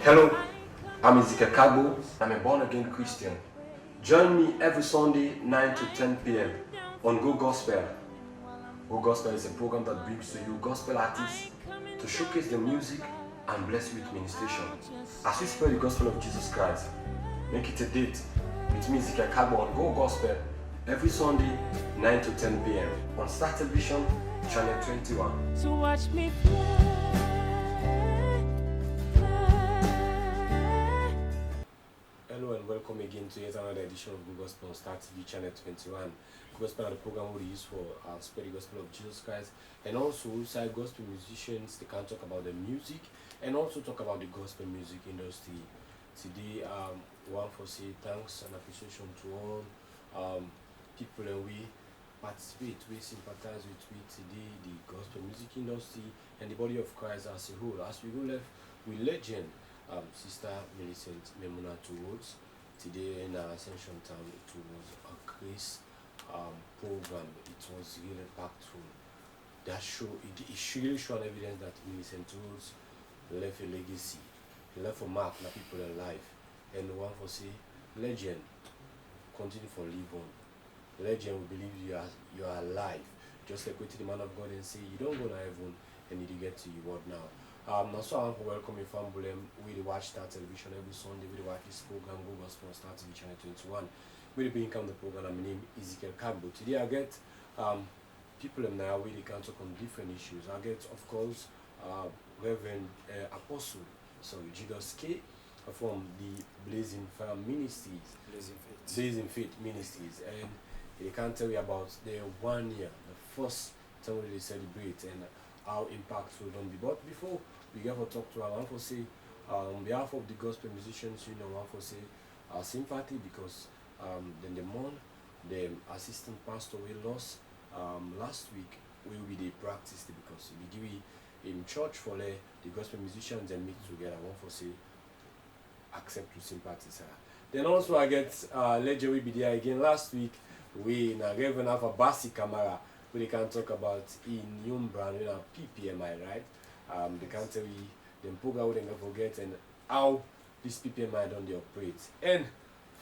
Hello, I'm Ezekiel. I'm a born-again Christian. Join me every Sunday 9 to 10 p.m. on Go Gospel. Go Gospel is a program that brings to you gospel artists to showcase their music and bless you with ministration. As we spread the gospel of Jesus Christ, make it a date with me, Ezekiel on Go Gospel every Sunday 9 to 10 p.m. on Star Television, Channel 21. So watch me fly. Hello and welcome again to yet another edition of Google Gospel on Star TV Channel 21. Google Gospel is the program we use for spread the gospel of Jesus Christ, and also inside gospel musicians they can talk about the music and also talk about the gospel music industry. Today, one for say thanks and appreciation to all people and we participate, we sympathize with today the gospel music industry and the body of Christ as a whole. As we go left with legend. Sister Millicent Memuna towards today in Ascension Town. It was a grace program. It was really impactful. That show it really showed evidence that Millicent Towards left a legacy. He left a mark on people in life. And the one for say legend continue for live on. Legend will believe you are alive. Just like with the man of God and say you don't go to heaven and you get to your word now. Now so I want to welcome you from Bulem. We watch Star Television every Sunday. We watch this program, Go Gospel on Star TV Channel 21. We become the program. My name is Ezekiel Kagbo. Today I get people in now where they can talk on different issues. I get, of course, Reverend Apostle, Jesus K, from the Blazing Fire Ministries, Blazing Faith Ministries, and they can tell you about their 1 year, the first time they celebrate and how impactful don't be. But before we get to talk to our one for say on behalf of the gospel musicians, one for say sympathy because then the month the assistant pastor we lost last week will be the practice because we give in church for the gospel musicians and meet together. One for say accept to sympathize. Then also I get legend will be there again last week. We now even have a Basi camera. We can talk about in EMBER, PPMI, right? They can tell you the program we don't forget and how this PPMI don't they operate. And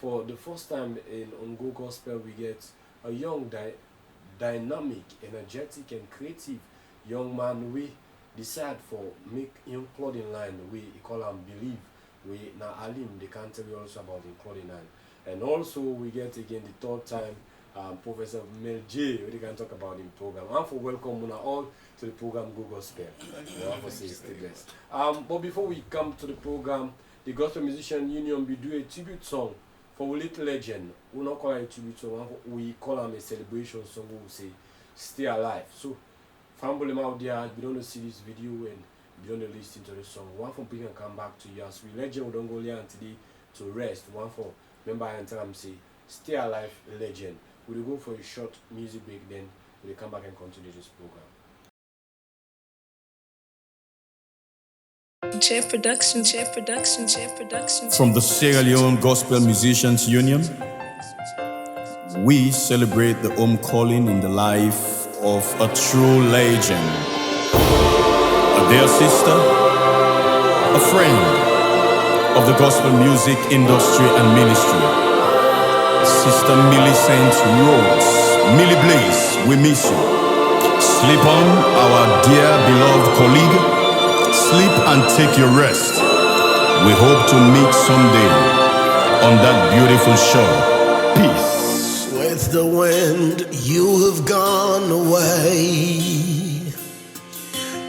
for the first time on Go Gospel, we get a young, dynamic, energetic, and creative young man. We decide for make young clothing line. We call him Believe. We now Alim. They can tell you also about the clothing line. And also we get again the third time. Professor Mel J, we can talk about the program. And for welcome all to the program Go Gospel. But before we come to the program, the Gospel Musician Union we do a tribute song for a little legend. We not call it a tribute song, we call him a celebration song. We say stay alive. So family out there, if you don't see this video and you don't listen to the song, one for bring and come back to you as we legend we don't go there today to rest. One for remember and tell them say stay alive legend. We'll go for a short music break, then we'll come back and continue this program. From the Sierra Leone Gospel Musicians Union, we celebrate the home calling in the life of a true legend, a dear sister, a friend of the gospel music industry and ministry. Sister Millicent Rhodes, Millie Blaze, we miss you. Sleep on, our dear beloved colleague. Sleep and take your rest. We hope to meet someday on that beautiful shore. Peace. With the wind, you have gone away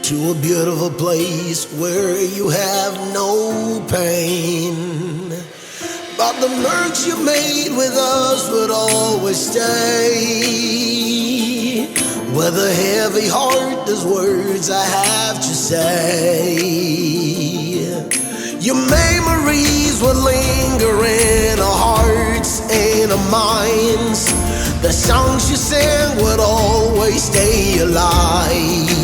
to a beautiful place where you have no pain. But the marks you made with us would always stay. With a heavy heart, there's words I have to say. Your memories will linger in our hearts and our minds. The songs you sang would always stay alive.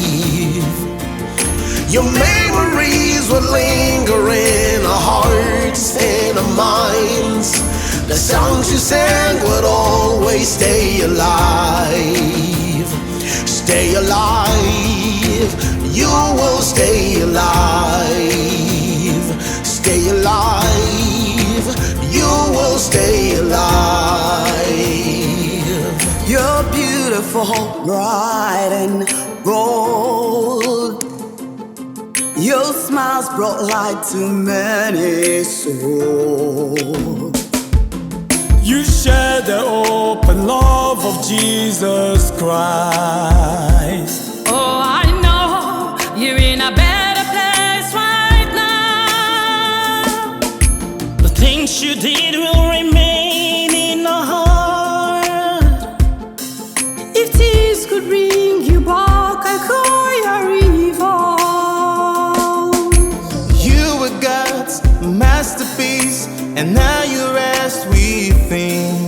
Your memories would linger in our hearts and our minds. The songs you sang would always stay alive. Stay alive. you will stay alive. Stay alive, you will stay alive. You're beautiful, bright and bold. Your smiles brought light to many souls. You share the open love of Jesus Christ. Oh, I know you're in a better place right now. The things you did will remain in our heart. If tears could bring you back, I call your river. You were God's masterpiece, and now you rest within.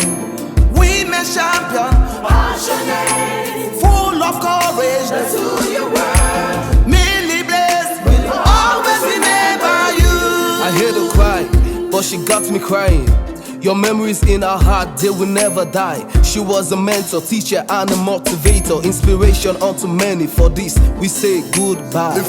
We met champion, what's your name? Full of courage, that's who you were. Mainly blessed, will always remember you. I hear her cry, but she got me crying. Your memories in her heart, they will never die. She was a mentor, teacher, and a motivator. Inspiration unto many. For this, we say goodbye.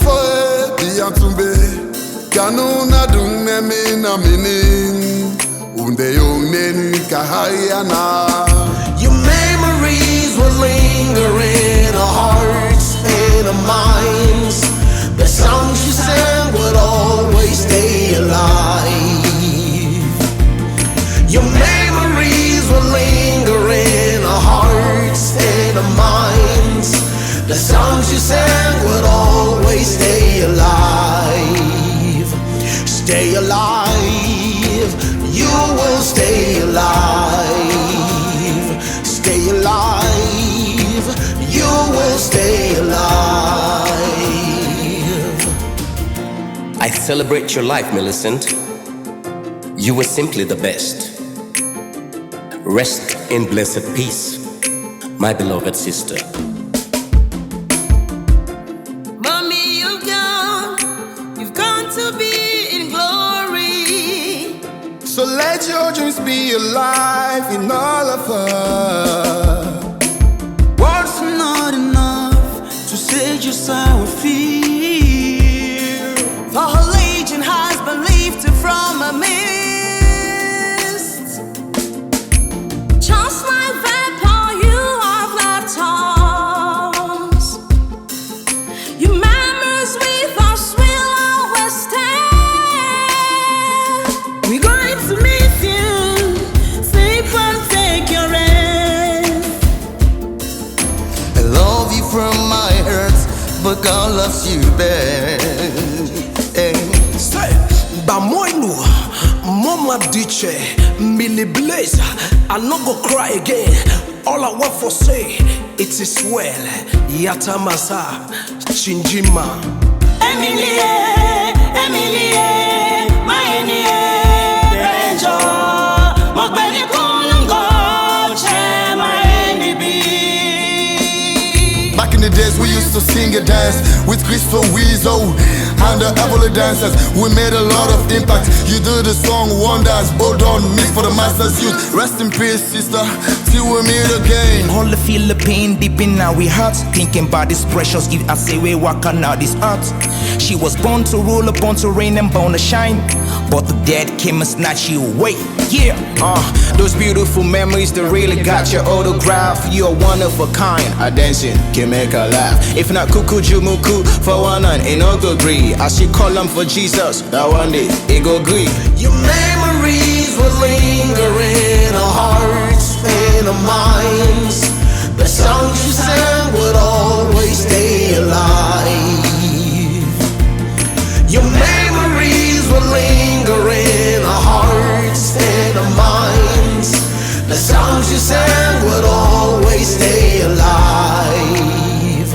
Kanuna dungne mina minin unde yongnen kahayana. Your memories will linger in our hearts and our minds. The songs you sang would always stay alive. Your memories will linger in our hearts and our minds. The songs you sang would always stay alive. Stay alive, you will stay alive. Stay alive, you will stay alive. I celebrate your life, Millicent. You were simply the best. Rest in blessed peace, my beloved sister. Mommy, you've gone to be in glory. So let your dreams be alive in all of us. Words are not enough to say just how I feel. For her legion has been lifted from a mist. Just like vapor, you have left us. Your memories with us will always stay. We're going to miss you. Sleep and take your rest. I love you from my heart, but God loves you best. Say, Bamoinu, Mama Diche, Millie Blaze, I no go cry again. All I want for say, it is well. Yatamasa, Chinjima. Emilie, my Ranger, Mogbeni Kungo, my Back in the days we used to sing and dance with Christopher Weasel and the Evoli dancers. We made a lot of impact. You do the song wonders, hold on, mix for the masters youth. Rest in peace, sister, till we meet again. All the feel the pain deep in our hearts. Thinking about this precious gift I say we walk on out this earth. She was born to rule, born to reign and born to shine. But the dead came and snatched you away. Yeah, those beautiful memories that really got your autograph. You're one of a kind. I dancing can make her laugh. If not kuku jumuku for one and ain't no go agree. I should call them for Jesus. That one day it go agree. Your memories will linger in our hearts and our minds. The songs you sang would always stay alive. Your memories will linger in our hearts and our minds. The songs you sang would always stay alive.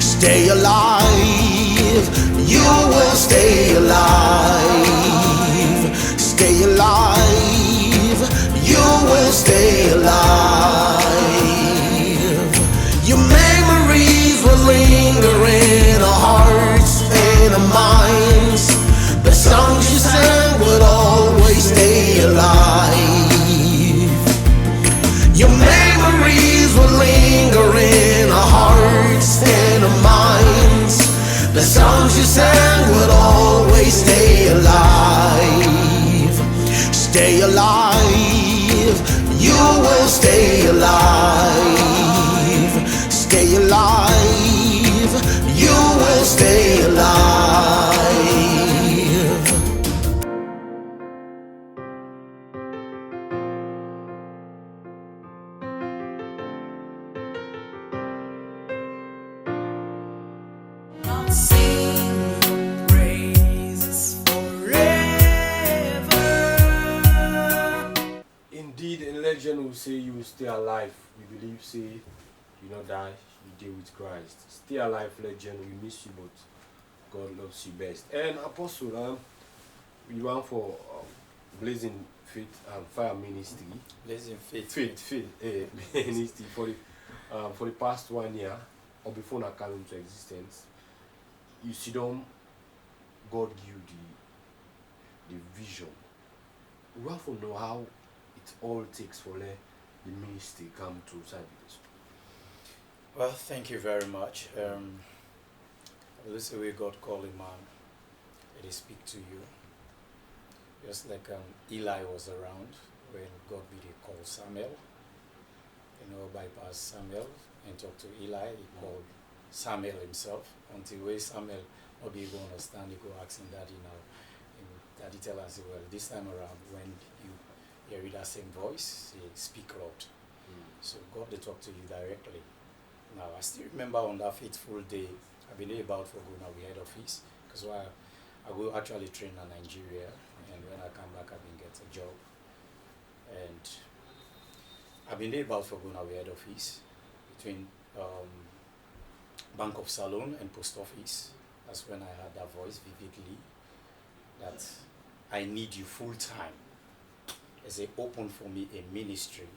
Stay alive, you will stay alive. Stay alive, you will stay alive. Your memories will linger in our hearts and our minds. The songs you sang would always stay alive. Your memories will linger in our hearts and our minds. The songs you sang would always stay alive. Stay alive. You will stay alive. Stay alive. You will stay alive. Sing praises forever. Indeed, a legend will say you will stay alive. We believe, say, you not die, you deal with Christ. Stay alive, legend. We miss you, but God loves you best. And Apostle, we want for Blazing Faith and Fire Ministry. Blazing Faith. Ministry for the past 1 year, or before I came into existence. You see them, God give you the vision. We want to know how it all takes for the ministry come to service. Well, thank you very much. This is the way God called a man. Let it speak to you. Just like Eli was around when God called Samuel. Bypass Samuel and talk to Eli. He called Samuel himself until where Samuel not be able to understand. He go ask him daddy now. And daddy tell us, well, this time around when you hear that same voice, say, speak Lord. So God they talk to you directly. Now I still remember on that fateful day, I've been about for going to head office because I will actually train in Nigeria, and when I come back I've been get a job. And I've been about for going to head office between Bank of Salon and Post Office. That's when I heard that voice vividly that I need you full time. As they open for me a ministry,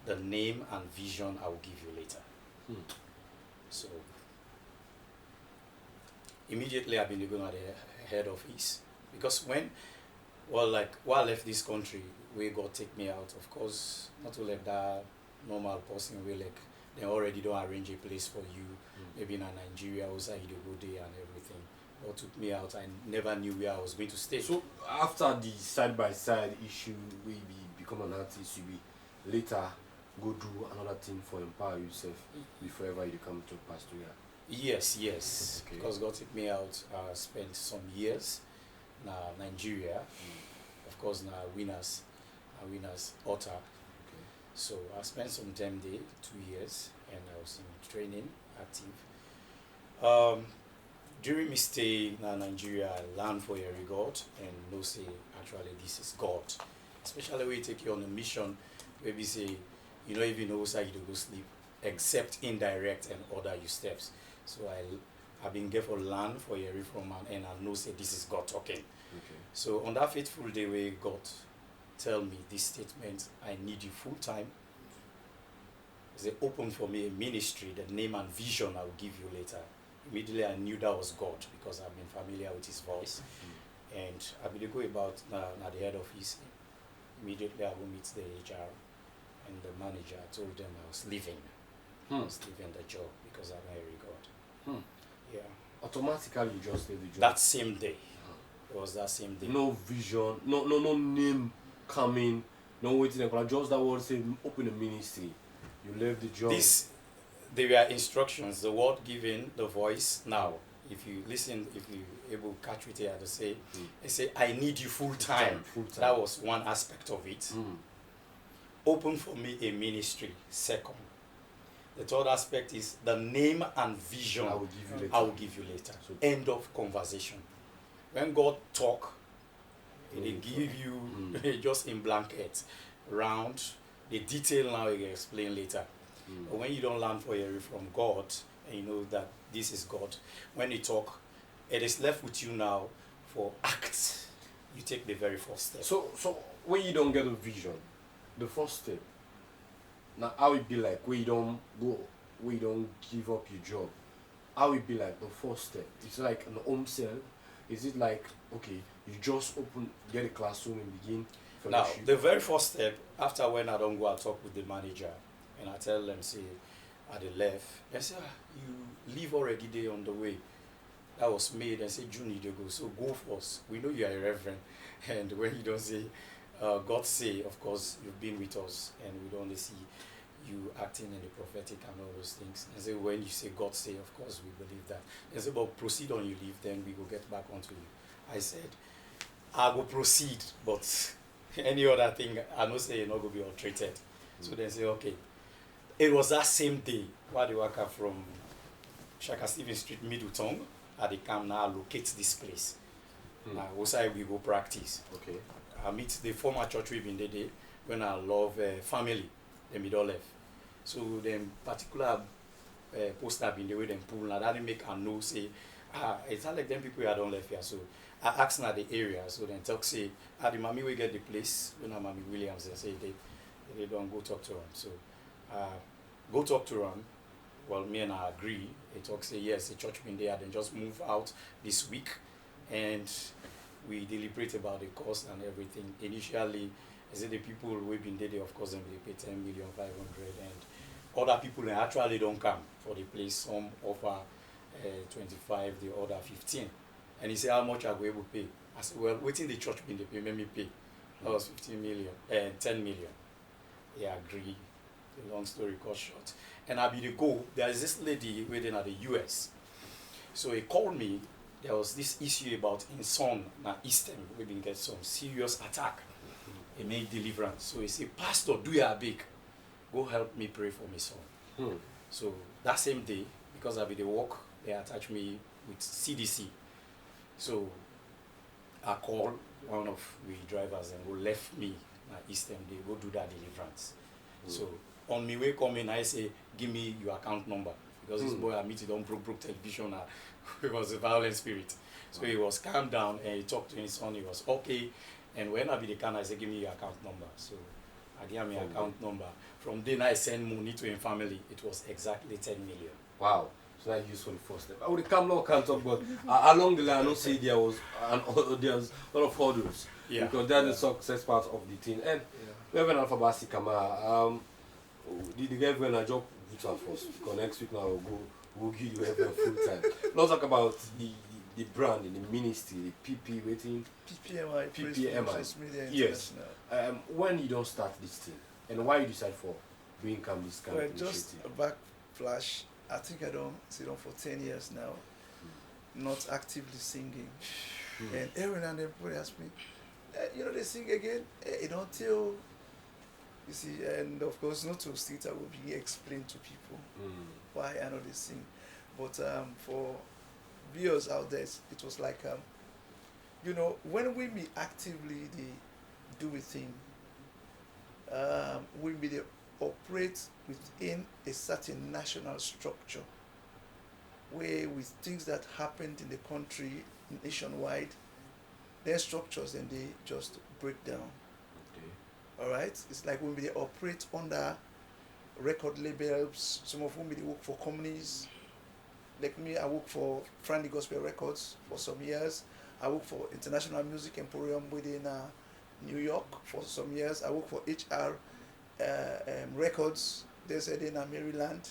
the name and vision I will give you later. So immediately I've been going to the head office because while I left this country, we God take me out. Of course, not to let that normal person we like. They already don't arrange a place for you, maybe in Nigeria, outside you go there and everything. Or took me out, I never knew where I was going to stay. So after the side-by-side issue, we become an artist, you be later go do another thing for empower yourself before ever you come to pastoral. Yes. Okay. Because God took me out, spent some years in Nigeria. Of course, now winners author. So I spent some time there, 2 years, and I was in training, active. During my stay in Nigeria, I learned for a God and know say actually this is God. Especially when you take you on a mission, where we say you don't even know how you go sleep, except indirect and order your steps. So I've been there for learn for a from man, and I know say this is God talking. Okay. So on that fateful day where God tell me this statement, I need you full time. They opened for me a ministry, the name and vision I will give you later. Immediately I knew that was God because I've been familiar with his voice. And I will go about at the head office. Immediately I will meet the HR and the manager. I told them I was leaving. I was leaving the job because I married God. Yeah. Automatically you just leave the job. That same day. It was that same day. No vision, no name coming, no waiting. Just that word say open a ministry. You left the job. There were instructions, the word given, the voice. Now, if you listen, if you able to catch it here to say, they say, I need you full time. That was one aspect of it. Open for me a ministry, second. The third aspect is the name and vision I will give you later. So, end of conversation. When God talk, they give you just in blanket, round. The detail now you can explain later. But when you don't learn for you from God, and you know that this is God, when you talk, it is left with you now for acts. You take the very first step. So when you don't get a vision, the first step, now how it be like where you don't give up your job? How it be like the first step? It's like an home cell. Is it like, okay, you just get a classroom and begin fellowship? Now, the very first step, after when I don't go and talk with the manager, and I tell them, say, at the left, they say, you leave already there on the way. that was made and say June you go. So go first. We know you are a reverend, and when you don't say God say, of course you've been with us, and we don't only see you acting in the prophetic and all those things. And so when you say God say, of course we believe that. And say, but proceed on your leave, then we will get back onto you. I said, I will proceed, but any other thing, I know say you're not going to be altered. So they say, okay. It was that same day while they worker from Shaka Stephen Street, Middleton, at the camp now locate this place. Now, also we go practice. Okay. I meet the former church we've been there when I love family, then we don't left. So them particular poster been the way them pull, now that they make a no say, it's not like them people I don't left here. So I asked now the area, so then talk say, the mommy will get the place, when Mommy Williams, they say they don't go talk to him. So go talk to him. Well, me and I agree. They talk say yes, the church been there, then just move out this week, and we deliberate about the cost and everything. Initially, I said the people we've been there, of course, they pay 10,500,000, and other people actually don't come for the place. Some offer 25, the other 15. And he said, how much are we able to pay? I said, well, waiting the church been they pay, let me pay. That was 15 million, 10 million. They agree. The long story cut short. And I be the go. There is this lady waiting at the US. So he called me. There was this issue about his son, now Eastern, we been get some serious attack. He made deliverance. So he said, Pastor, do you big? Go help me pray for my son. So that same day, because I be the work, they attach me with CDC. So I called one of the drivers and go left me at Eastern, they go do that deliverance. So on my way coming, I say, give me your account number. Because this boy I meet it on broke television, he was a violent spirit. So he was calmed down and he talked to his son, he was okay. And when I be the can, I say, give me your account number. So I gave me account number. From then I send money to his family. It was exactly 10 million. Wow. So that's useful first step. I would come now can't talk, but along the line, I don't say there was there's a lot of hurdles. Yeah. Because that's the success part of the thing. And we have an Alphabasi Kama. The Reverend I job with her first. Because next week now we'll give you Reverend full time. Let's talk about the brand in the ministry, the PP waiting. PPMI. Yes. When you don't start this thing, and why you decide for doing this kind of initiative? Just a backflash. I think I don't sit on for 10 years now, not actively singing. And every now and then people ask me, they sing again? You don't tell. You see, and of course, not to sit, I will be explain to people why I know they sing. But for viewers out there, it was like, when we be actively do a thing, we be the operate within a certain national structure where with things that happened in the country nationwide, their structures and they just break down. Okay. All right, it's like when they operate under record labels. Some of whom they work for companies. Like me, I work for Friendly Gospel Records for some years. I work for International Music Emporium within New York for some years. I work for HR Records, they said in Maryland,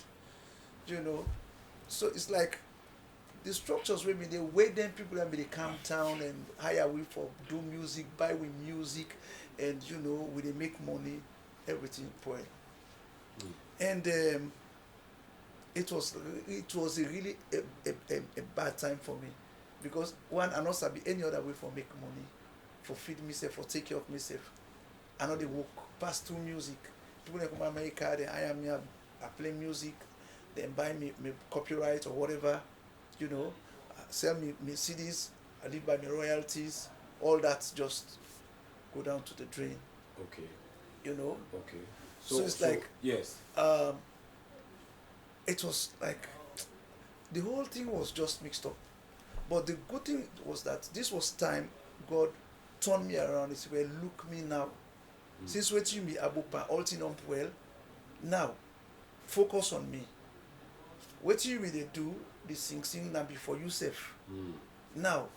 so it's like the structures where they wait them people and they come down and hire we for do music, buy with music, and we they make money, everything point. And it was a really a bad time for me, because one, I not sabi any other way for make money, for feed myself, for take care of myself. I know they work past to music. People come to America, they hire me, I play music, then buy me copyright or whatever, sell me CDs, I live by my royalties, all that just go down to the drain. Okay. Okay. So it's like, yes. It was like, the whole thing was just mixed up. But the good thing was that this was time God turned me around. He said, well, look me now. Since what you be abupa all thing up well, now focus on me. What you really do, the sing now before you safe. Now,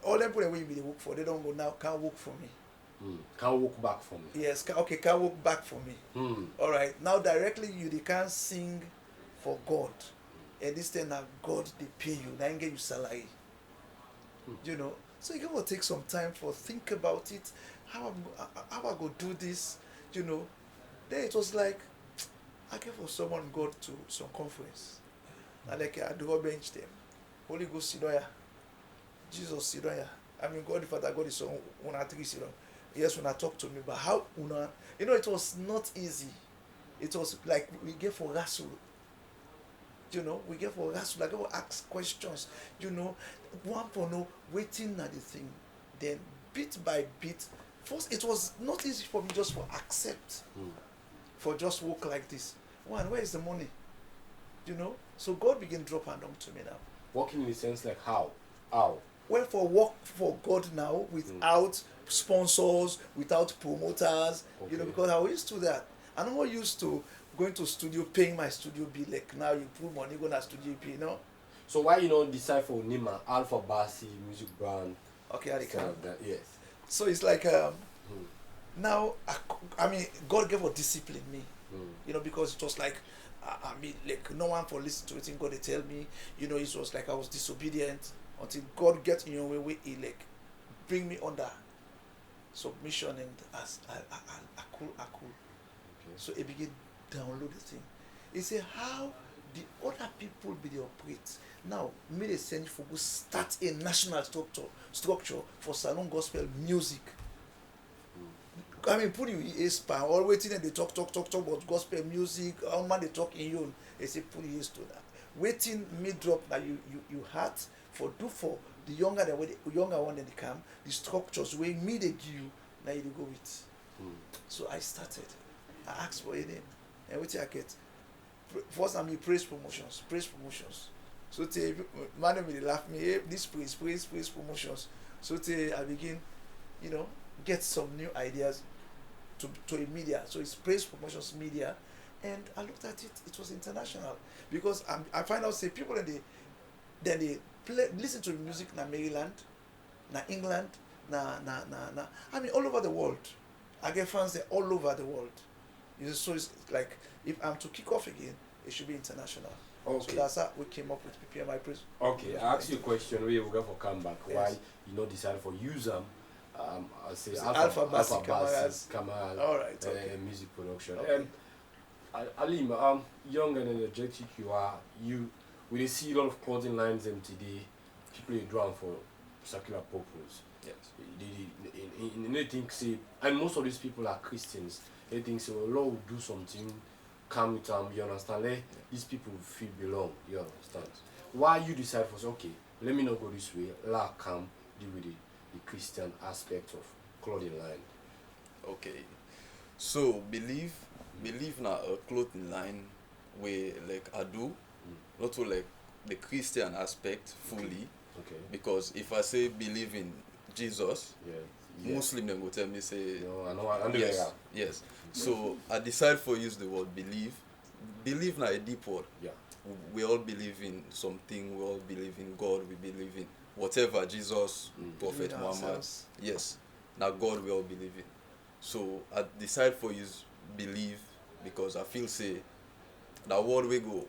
all them people that we work for, they don't go now, can't work for me. Can't walk back for me. Yes, can't work back for me. All right, now directly they can't sing for God. and this thing now God they pay you, now get you salary. You know, so you gotta take some time for think about it. How I go do this? You know, then it was like I came for someone go to some conference, and like I do go bench them. Holy Ghost sit down here. Jesus sit down here. I mean, God the Father, God the Son, when I think sit down. Yes, when I talk to me, but how una, you know, it was not easy. It was like we get for wrestle. You know, we get for wrestle, like we ask questions. You know, one for no waiting at the thing. Then bit by bit, first it was not easy for me just for accept, for just work like this. One, where is the money? You know, so God began drop hand on to me now. Working in the sense like how? How? Well, for work for God now without sponsors, without promoters, you know, Okay. because I was used to that. I'm not used to going to studio, paying my studio bill. Like now you put money, go to studio pay, you know. So why you don't decide for Nima, Alpha Bassi, music brand? Okay, I Instead can. of that, yes. So it's like now I mean God gave a discipline me, you know, because it was like I mean like no one for listen to it and God they tell me, you know, it was like I was disobedient until God get in your way he like bring me under submission and as I cool. Okay. So he begin download the thing. He say how the other people be they operate. Now, me they send you for go start a national structure for salon gospel music. I mean, put you in span all waiting and they talk about gospel music. How man they talk in you? They say put you to that. Waiting me drop that you had for do for the younger one that they come. The structures where me they give you now you dey go with. So I started. I asked for a name, and what I get. First, I mean praise promotions. So man will laugh me. Hey, this praise promotions. So I begin, you know, get some new ideas to a media. So it's praise promotions media, and I looked at it. It was international because I find out say people then they play listen to the music na Maryland, na England, na I mean all over the world. I get fans there all over the world. You know, so it's like if I'm to kick off again, it should be international. Okay. So that's how we came up with prepare my praise. Okay, I ask you a question where we go for comeback. Yes. Why you not decide for use I say So Alpha Bassi, Bassi, Kamal, All right, okay. music production. Okay. Alim, young and energetic you are. We dey see a lot of clothing lines today. People they drawn for circular purpose. Yes. They think say, and most of these people are Christians. They think say, well, Lord will do something, come with them. You understand? These people feel belong. You understand? Why you decide for say, okay, let me not go this way. Let come deal with the Christian aspect of clothing line. Okay. So believe na a clothing line where like I do, not to like the Christian aspect fully. Okay. Because if I say believe in Jesus, Yeah. Muslim then go tell me say No, I know. I know. yes, yes. So I decide for use the word believe. Believe na a deep word. Yeah. We all believe in something. We all believe in God. We believe in whatever Jesus, Prophet Believe in Muhammad. ourselves. Yes. Now God we all believe in. So I decide for use believe because I feel say that word we go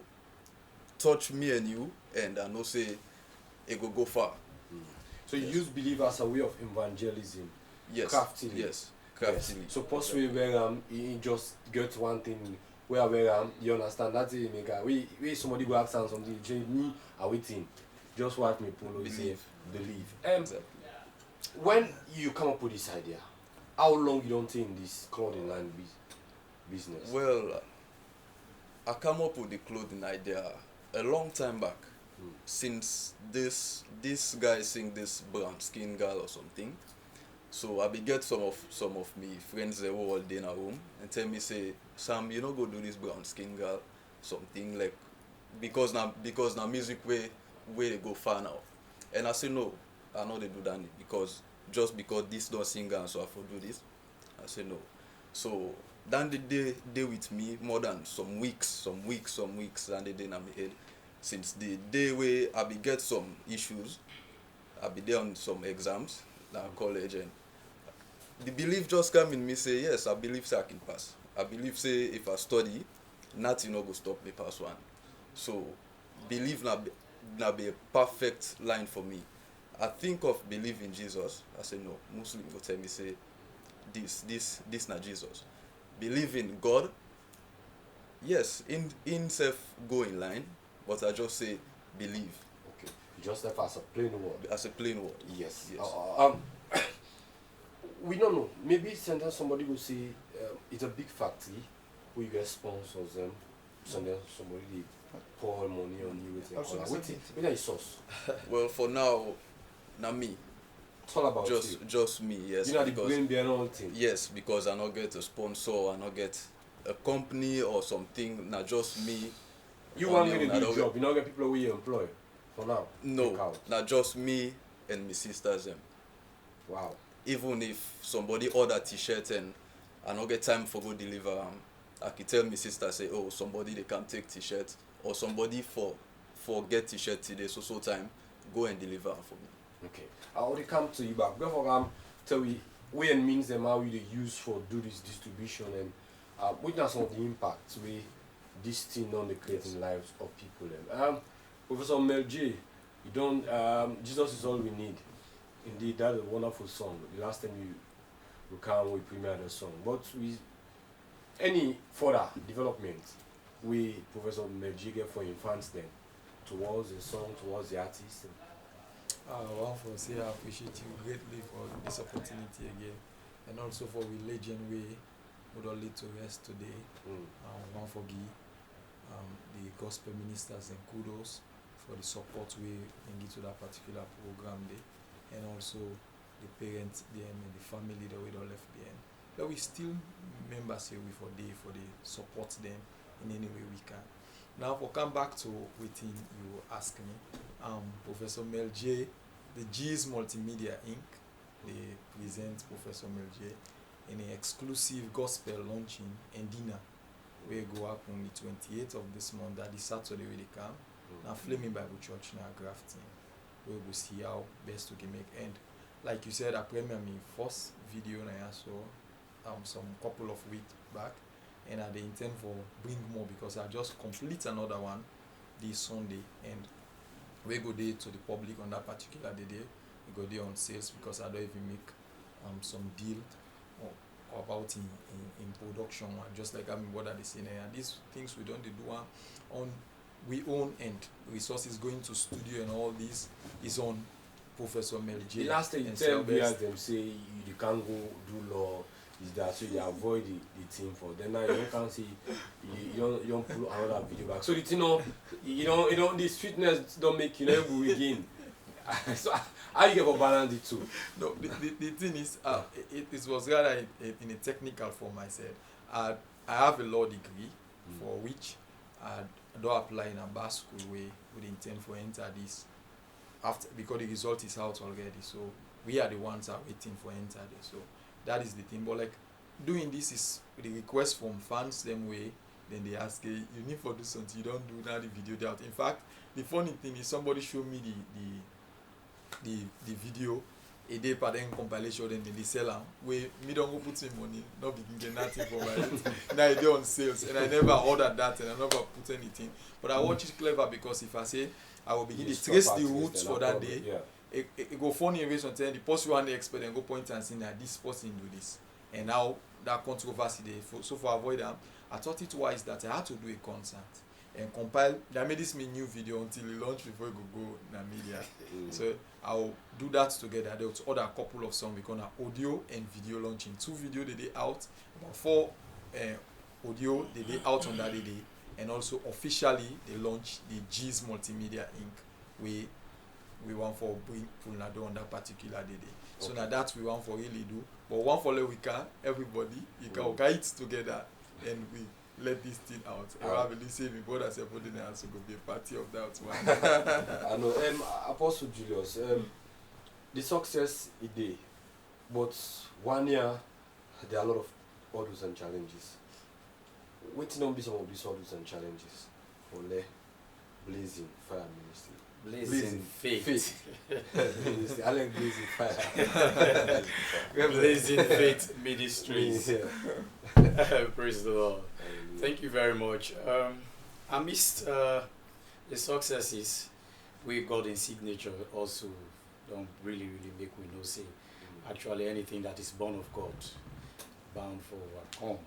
touch me and you, and I know say it go far. So you use belief as a way of evangelism. Yes. Craftily. Yes. Craftily. So possibly where you just get one thing where you understand that's it, nigga. We somebody go ask something, me I waiting. Just what me pull Believe. Believe. Exactly. When you come up with this idea, how long you don't think this clothing line business? Well, I come up with the clothing idea a long time back. Since this guy sing this brown skin girl or something, so I be get some of me friends they were all day in a room and tell me say, Sam, you know go do this brown skin girl something like because now music way they go far now, and I say no, I know they do that because just because this don't sing and so I for do this, I say no. So then they with me more than some weeks and they in my head. Since the day where I be get some issues, I be there on some exams, like college, and the belief just come in me say, yes, I believe say I can pass. I believe say if I study, nothing no go stop me pass one. So believe na be a perfect line for me. I think of believe in Jesus. I say no. Muslim go tell me say this na Jesus. Believe in God. Yes, in self go in line, but I just say believe. Okay. Just left as a plain word. As a plain word. Yes. Yes. We don't know. Maybe sometimes somebody will say it's a big factory where you get sponsors them. Sometimes somebody they pour money on you with a source. Well, for now, na me. It's all about just me. Yes. You know the brain behind all thing. Yes, because I not get a sponsor, I not get a company or something. Not just me. You want me to do a job? You not get people who you employ for now. No, not just me and my sisters them. Wow. Even if somebody order t-shirt and I not get time for go deliver, I can tell my sister say, oh, somebody they can take t-shirt or somebody for get t-shirt today so time go and deliver for me. Okay. I already come to you back. Before tell me way and means them how you use for do this distribution and witness some of the impacts we this thing on the creating lives of people. Professor Mel J, you don't Jesus is all we need. Indeed, that's a wonderful song. The last time we premiered the song. But with any further development, we Professor Melji get for infants then towards the song, towards the artist. One for say I appreciate you greatly for this opportunity again, and also for the legend we would all lead to rest today. One for the gospel ministers and kudos for the support we give to that particular program day. And also the parents them and the family that we don't left behind. But we still members here for the support them in any way we can. Now for come back to within you ask me, Professor Mel J, the G's Multimedia Inc. They present Professor Mel J in an exclusive gospel launching and dinner. We go up on the 28th of this month, that is Saturday where they come. Now Flaming Bible Church now Grafton. We will see how best we can make end. Like you said, I premiere my first video I saw some couple of weeks back, and I intend for bring more because I just complete another one this Sunday, and we go there to the public on that particular day. We go there on sales because I don't even make some deal or about in production one, just like what are they saying, and these things we don't do on we own and resources going to studio and all this is on Professor Mel J. The last thing you tell viewers them say you can't go do law is that so you avoid the thing for then now you can't see you don't pull another video back. So the thing you know the sweetness don't make you never again. So how you get for balance the two? No, the thing is it was rather in a technical form. I said I have a law degree for which I don't apply in a bar school way with intent for enter this after because the result is out already. So we are the ones are waiting for enter this. So that is the thing. But like doing this is the request from fans them way. Then they ask, hey, you need for do something. You don't do now the video out. In fact, the funny thing is somebody showed me the video a day per then compilation then they sell them where me don't go put in money, not begin get nothing for my now they on sales and I never ordered that and I never put anything. But I watch it clever because if I say I will begin to trace the roots for that day, it go funny in ways until the person one they expect and go point and say that this person do this. And now that controversy they so for avoid them, I thought it wise that I had to do a concert and compile that made this me new video until it launch before it go in the media. So I'll do that together. There's other couple of songs we're gonna audio and video launching. 2 video the day out, about 4 audio the day out on that day, and also officially they launch the G's Multimedia Inc. We want for bring Pulnado on that particular day. So now that we want for really do, but one for we can everybody you can guide it together and we let this thing out. I believe say my brother said put in also go be a party of that one. I know. Apostle Julius, the success is there, but 1 year there are a lot of hurdles and challenges. Waiting on be some of these hurdles and challenges for the Blazing Fire Ministry. Blazing Faith. Ministry. I like Blazing Fire. Blazing Faith Ministries. Praise the Lord. Thank you very much. I missed the successes we got in signature also don't really make we know say actually anything that is born of God bound for overcome.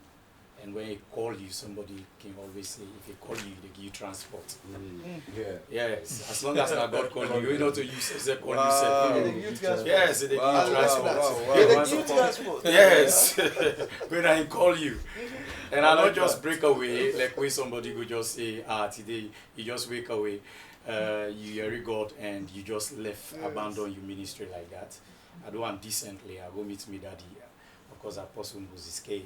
And when he call you, somebody can always say, if he call you, they give you transport. Yeah. Yes, as long as not God call you, you know to use say call Wow. you They give you say. transport. Yes, they give you transport. Yeah, they give you transport. Yes, when I call you. And I don't just break away, like when somebody go just say, today you just wake away, you hear God and you just left, abandon your ministry like that. I do one decently, I go meet me daddy, of course Apostle Moses K.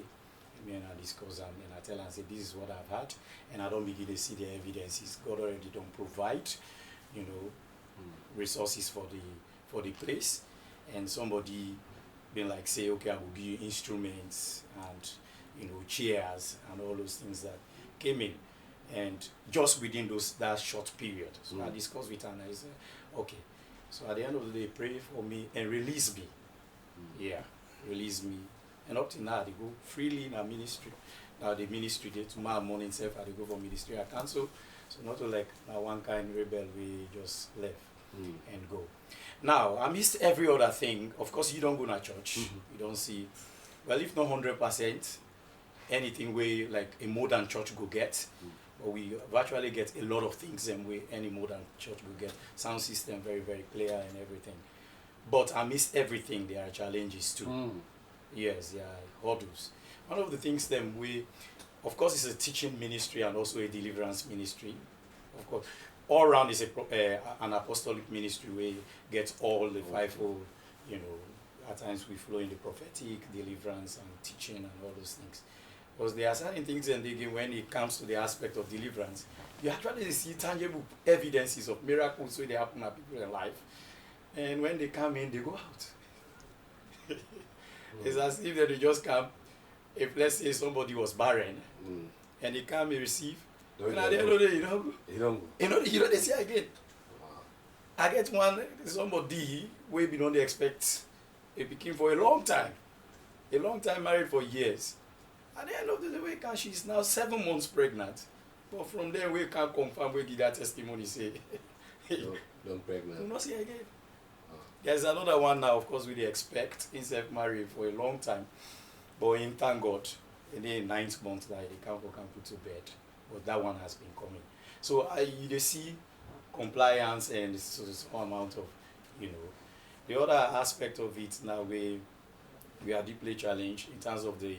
Me and I discuss and I tell her, I say, this is what I've had, and I don't begin to see the evidences. God already don't provide, you know, resources for the place, and somebody been like say, okay, I will give you instruments and you know chairs and all those things that came in, and just within that short period. So I discussed with her and I said, okay. So at the end of the day, pray for me and release me. Yeah, release me. And up to now, they go freely in our ministry. Now the ministry, they tomorrow morning self, I go for ministry, I cancel. So not like one kind rebel, we just left and go. Now, I missed every other thing. Of course, you don't go to church. You don't see, well, if not 100%, anything we like a modern church go get. But we virtually get a lot of things and we any modern church will get. Sound system very, very clear and everything. But I missed everything. There are challenges too. Yes, there are hurdles. One of the things then of course, it's a teaching ministry and also a deliverance ministry. Of course, all around is an apostolic ministry where you get all the fivefold, you know, at times we flow in the prophetic, deliverance and teaching and all those things. Because there are certain things and again when it comes to the aspect of deliverance, you actually see tangible evidences of miracles where they happen to people in life. And when they come in, they go out. It's as if they just come. If let's say somebody was barren and they come and receive, and at the end of the day, you don't they see again. I get somebody way beyond the expect. It became for a long time married for years. At the end of the day, she's now 7 months pregnant. But from there, we can't confirm, we give that testimony, say, don't pregnant. Do not see again. There's another one now, of course, we expect. He's married for a long time. But in thank God, in the 9th month, that they can't put to bed. But that one has been coming. So you see compliance and some amount of, you know. The other aspect of it now, we are deeply challenged in terms of the,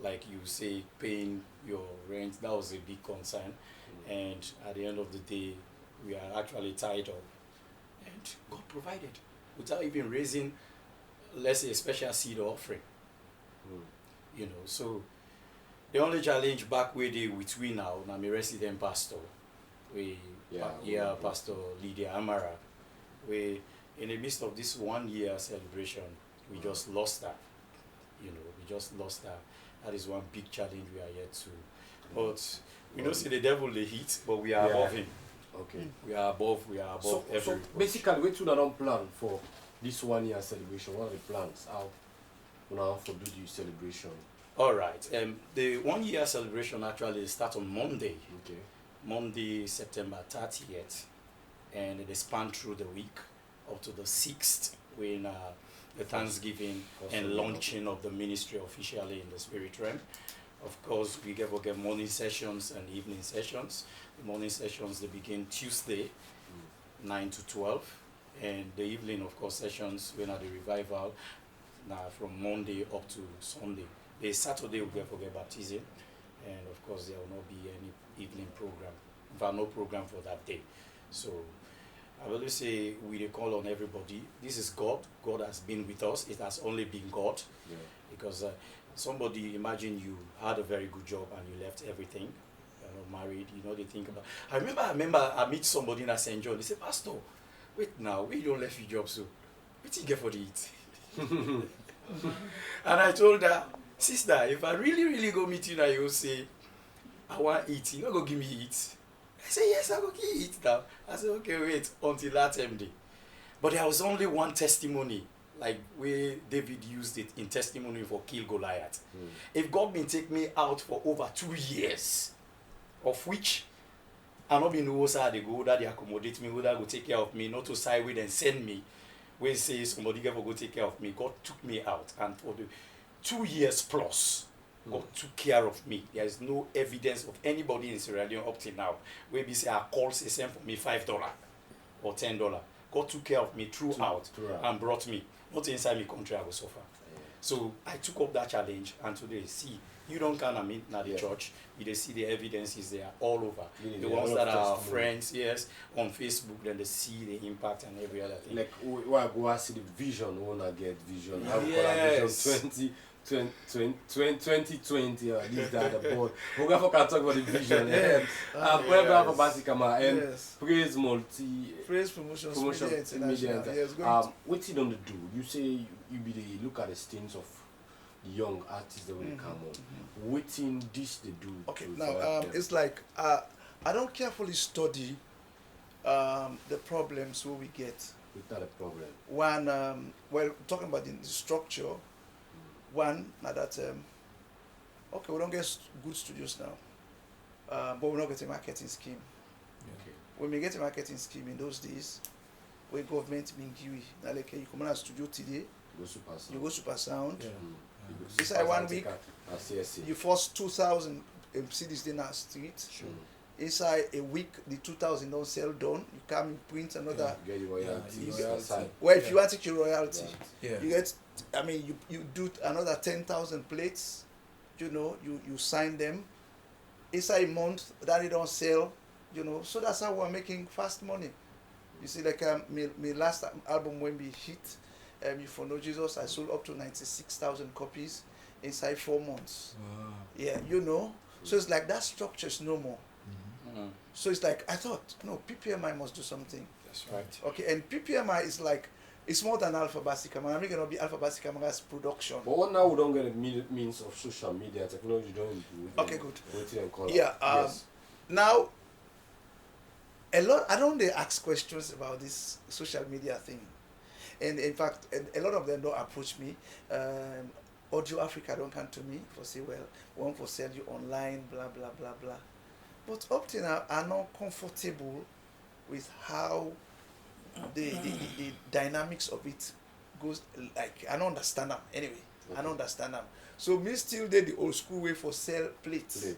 like you say, paying your rent. That was a big concern. And at the end of the day, we are actually tied up. And God provided without even raising, let's say, a special seed offering. You know, so the only challenge back where they with we now, I'm a resident pastor. Pastor Lydia Amara. We in the midst of this 1 year celebration, we just lost her. You know, we just lost her. That is one big challenge we are yet to. But we don't see the devil the heat, but we are above him. Okay. We are above every. So basically, we don't plan for this 1 year celebration. What are the plans? How now for do the celebration? All right. The 1 year celebration actually starts on Monday. Okay. Monday, September 30th, and they span through the week up to the 6th when the Thanksgiving and launching of the ministry officially in the spirit realm. Of course, we get morning sessions and evening sessions. The morning sessions, they begin Tuesday, 9 to 12, and the evening, of course, sessions when at the revival, now from Monday up to Sunday. The Saturday, we get baptism, and of course, there will not be any evening program. In fact, no program for that day. So, I will say we call on everybody. This is God. God has been with us. It has only been God. Yeah. Because somebody, imagine you had a very good job and you left everything. You're not married. You know, they think about. I remember I meet somebody in St. John. They say, Pastor, wait now, we don't left your job so. What you get for the eat? And I told her, sister, if I really go meet you now, you will say, I want eat. You not go give me eat. I say, yes, I go give you eat now. I said, okay, wait until that same day. But there was only one testimony, like where David used it in testimony for kill Goliath. If God been take me out for over 2 years, of which I not be know how they go, that they accommodate me, who that go take care of me, not to side with and send me. When say somebody ever go take care of me, God took me out, and for the 2 years plus, God took care of me. There is no evidence of anybody in Sierra Leone up till now where we say I call say send for me $5 or $10. God took care of me throughout and brought me. Not inside my country I will suffer. Yeah. So I took up that challenge, and today see you don't come and meet at the church. You see the evidence is there all over. The ones that are friends, yes, on Facebook, then they see the impact and every other thing. Like why go and see the vision, wanna get vision. Yes. Vision 2020 this that the board. We're going to talk about the vision. Yes. And praise promotions media. Yes, what you don't do? You say you be the look at the stance of the young artists that will come on. Waiting this they do. Okay, now it's like I don't carefully study the problems where we get. Without a problem. One, well, talking about the structure. One, now that okay, we don't get good studios now, but we're not getting a marketing scheme. Okay. When we get a marketing scheme in those days, where government being given, now like you come on a studio today, you go super sound. Yeah. It's like 1 week. You force 2,000 CDs in our street. Sure. Inside a week, the 2,000 don't sell done. You come and print another. Get your royalty. Well, if you want to take your royalty, right. You get. I mean, you do another 10,000 plates. You know, you sign them. Inside a month, that they don't sell. You know, so that's how we're making fast money. You see, like my last album when we hit, You For Know Jesus, I sold up to 96,000 copies inside 4 months. Wow. Yeah, you know. So it's like that structure is no more. So it's like, I thought, no, PPMI must do something. That's right. Okay, and PPMI is like, it's more than Alpha Basic Camera. I'm not going to be Alpha Basic Camera's production. But what now we don't get a means of social media technology don't improve. Okay, good. Yeah, yes. Now, a lot, I don't they ask questions about this social media thing. And in fact, a lot of them don't approach me. Audio Africa don't come to me for say, well, one for sell you online, blah, blah, blah, blah. But up till now, I'm not comfortable with how the dynamics of it goes. Like, I don't understand them anyway. Okay. I don't understand them. So me still did the old school way for sell plates.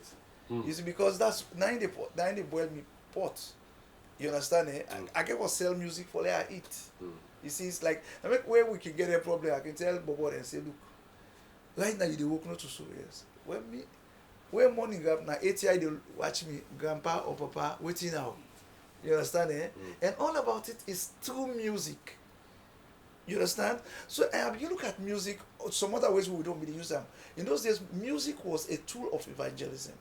You see, because that's 90 boil me pot. You understand? Eh? I can sell music for let I eat. You see, it's like, I mean, where we can get a problem, I can tell Bobo and say, look, right now you work not to so yes. When morning now 80 they watch me, grandpa or papa, waiting now. You understand? Eh? And all about it is through music. You understand? So you look at music, some other ways we don't really use them. In those days, music was a tool of evangelism.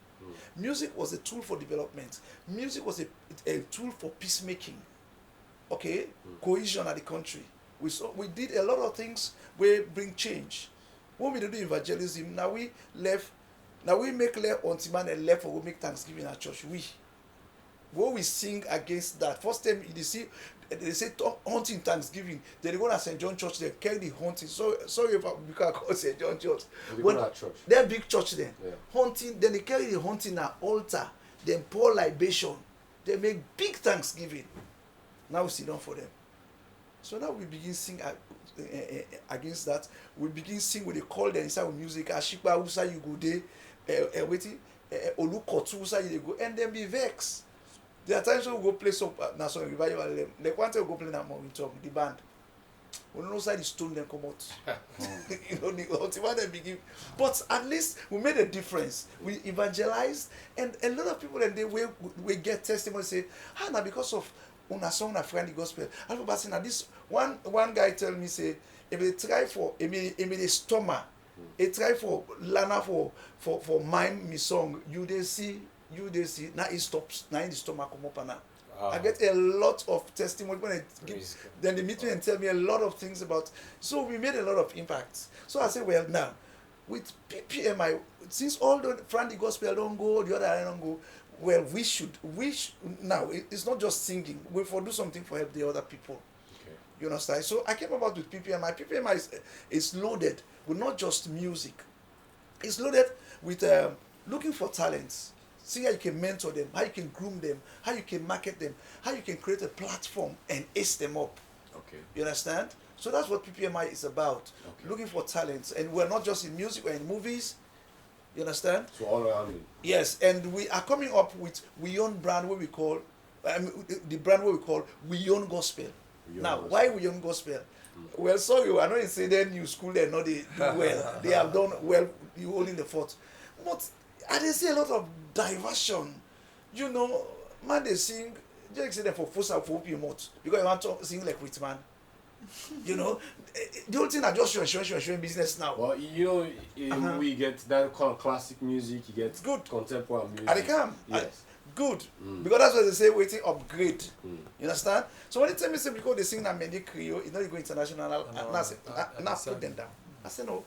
Music was a tool for development. Music was a tool for peacemaking. Okay? Cohesion of the country. We did a lot of things where bring change. When we do evangelism, now we make left on Timan and left for we make Thanksgiving at church. When we sing against that, first time they say hunting Thanksgiving, then they go to St. John Church, they carry the hunting. Sorry if we can call St. John Church. They're big church then. Yeah. Hunting, then they carry the hunting at altar, then pour libation. They make big Thanksgiving. Now we sit down for them. So now we begin sing against that. We begin sing with the call them inside with music. Ashikba Usa you go there, waiting, Olukotu Usa you go, and then be vexed. There are times when we go play some national revival. Like one time we go play now we talk the band. We don't know side the stone then come out. You know the ultimate then begin. But at least we made a difference. We evangelized, and a lot of people and they we get testimony say, now because of una song na friend the gospel. Alpha Basic now this one guy tell me say if they try for a stomach, they try for Lana for mime me song, you they see now it stops, now the stomach come up and now. I get a lot of testimony when then they meet me and tell me a lot of things about. So we made a lot of impact. So I say, well, now with PPMI, since all the friend the gospel don't go, the other don't go. Well, we should now. It's not just singing. We do something for help the other people. Okay. You understand? So I came about with PPMI. PPMI is loaded with not just music. It's loaded with looking for talents. See how you can mentor them, how you can groom them, how you can market them, how you can create a platform and ace them up. Okay. You understand? So that's what PPMI is about. Okay. Looking for talents. And we're not just in music, we're in movies. You understand? So all around it. Yes, and we are coming up with we own brand what we call the brand what we call We Own Gospel. Now, why We Own Gospel? Well, sorry, I know you say then you school they know they do well. They have done well, you holding the fort. But I didn't see a lot of diversion. You know, man they sing, just say them for Fosa for Opimot because you want to sing like rich man. You know, the whole thing are just showing business now. Well, you know, we get that kind of classic music, you get Good contemporary music. And they come. Yes. Good. Because that's what they say, waiting upgrade. You understand? So when they tell me, say, because they sing that Mende Creole, it's not go international, and I say, now put them down. I say, no.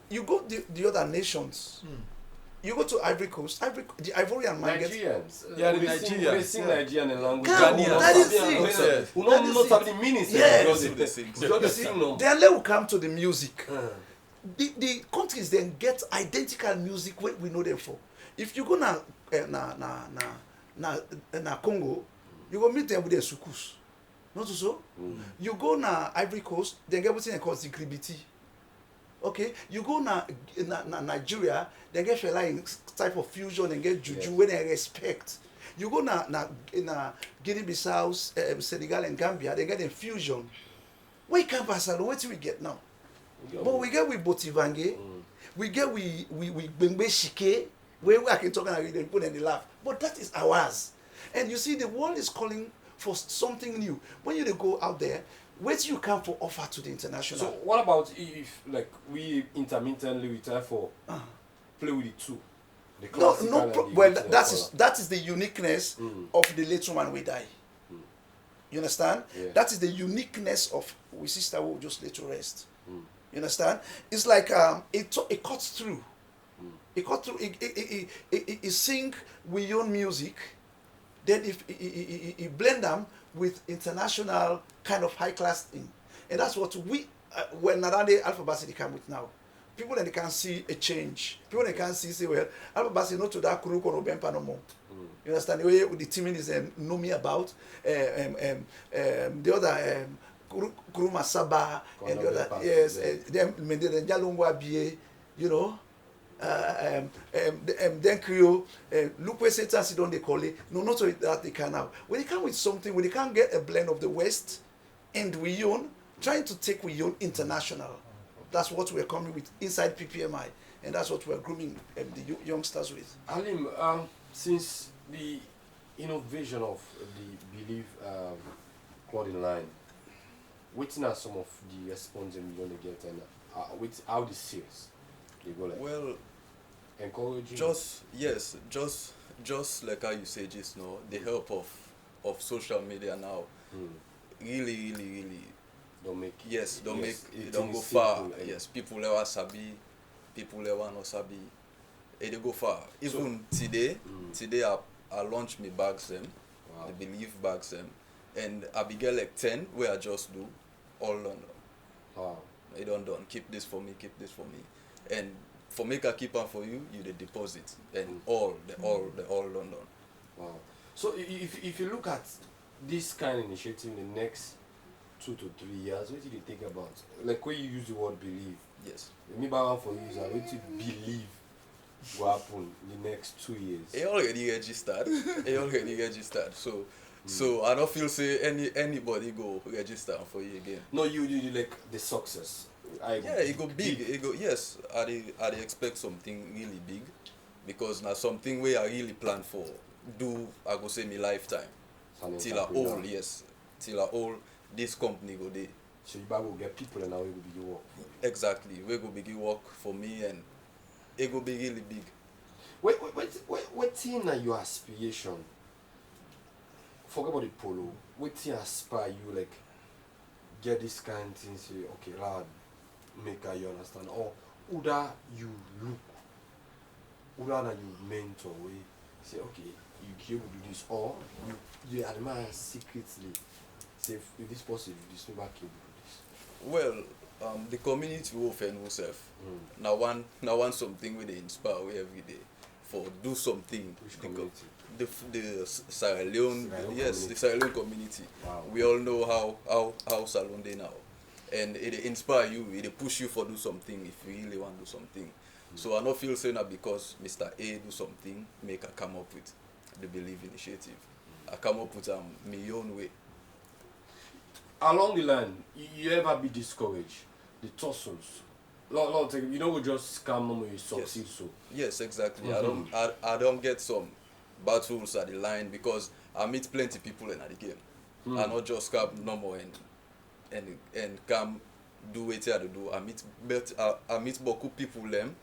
You go the other nations. You go to Ivory Coast, the Ivorian man gets... Nigerians. Yeah, the They Nigerians. sing Nigerian and language. Ghanaians. That is it. Who don't know something meaning. Yes. They sing. They sing no. Then let we come to the music. The countries then get identical music what we know them for. If you go na Congo, you go meet them with their sukus. Not so? You go na Ivory Coast, they get what's called Zikribiti. Okay, you go na Nigeria, they get fella in type of fusion and get juju when they respect. You go na Guinea-Bissau, Senegal and Gambia, they get infusion. We can't pass along. What do we get now? But we get with Botivange, we get with Bengbe Shike, where I can talk and they put and they laugh. But that is ours. And you see, the world is calling for something new. When you go out there, what you come for offer to the international? So what about if like we intermittently we try for play with the two? The classical and the well, rhythm that is the uniqueness of the late woman we die. You understand? Yeah. That is the uniqueness of we sister who just let you rest. You understand? It's like it cuts through. It cuts through. It sing with your music. Then if it blend them with international kind of high class thing, and that's what we when Narande Alphabet come with now. People that they can see a change. People that can see say well, Alphabet not to that Kuru Koro Bempa no more. You understand the way the teaming is know me about the other Kuru Masaba and the other yes them Mende Jalungwa Bie, you know. Then Creole, look where Satan sit on they call it. No, not so that they can now. When they come with something, when they can't get a blend of the West and we own, trying to take we own international. That's what we're coming with inside PPMI, and that's what we're grooming the youngsters with. Alim, since the innovation of the Believe clothing line, what are some of the responses you want to get, and how the sales they go like? Well, encouraging. Just like how you say just now, the help of social media now, really don't make it don't go far. Yes, people ever sabi, people ever no sabi. It dey go far. Even today I launched me bags them, the Believe bags them, and I began like 10 where I just do all London. Wow. I don't done. Keep this for me, and for make I keep on for you, you the deposit and all London. Wow. So if you look at this kind of initiative in the next 2 to 3 years, what do you think about? Like when you use the word believe. Yes. Let me buy one for you. What do you believe will happen in the next 2 years? It already registered. So I don't feel say anybody go register for you again. No, you like the success. It go big. It go yes. I dey expect something really big, because now something where I really plan for. I go say me lifetime. Till I old, yes. Till I old, this company go there. So you go get people and now it will begin work. Exactly. We go begin work for me, and it go be really big. What's in your aspiration? Forget about the polo. What's inspire you like get this kind of thing? Say okay, lad, make you understand, or Uda you look, Uda that you mentor. We say okay, you can do this, or you admire secretly. Say if this person do this, nobody can do this. Well, the community will offend herself. Now one something where they inspire we every day. for do something. Which community? The Sierra Leone, Sierra Leone yes, community. the Sierra Leone community. Wow. We all know how Salon they now, and it inspire you, it push you for do something if you really want to do something. So I don't feel saying that because Mr. A do something, make I come up with the Believe initiative. I come up with my own way. Along the line, you ever be discouraged? The tussles. Lot of you know we just come when you succeed so. Yes, exactly. Mhm. I don't get some battles at the line because I meet plenty people in the game. I not just come no more and come do what I do. I meet beaucoup people them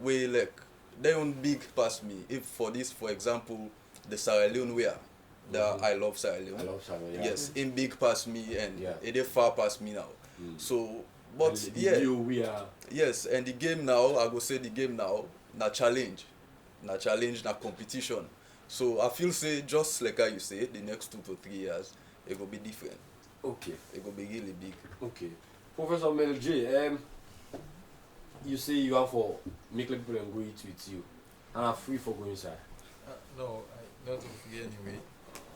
way like they on big past me. If for example, the Sierra Leone way that I love Sierra Leone. I love Sierra Leone. Yes, in big past me and Yeah. it is far past me now. So but The yeah. view we are. Yes, and the game now, I go say the game now, na challenge, na competition. So I feel say just like how you say, the next 2 to 3 years, it will be different. Okay. It will be really big. Okay. Professor Mel J, you say you have for make like people and go eat with you. And are free for going inside. No, not free anyway.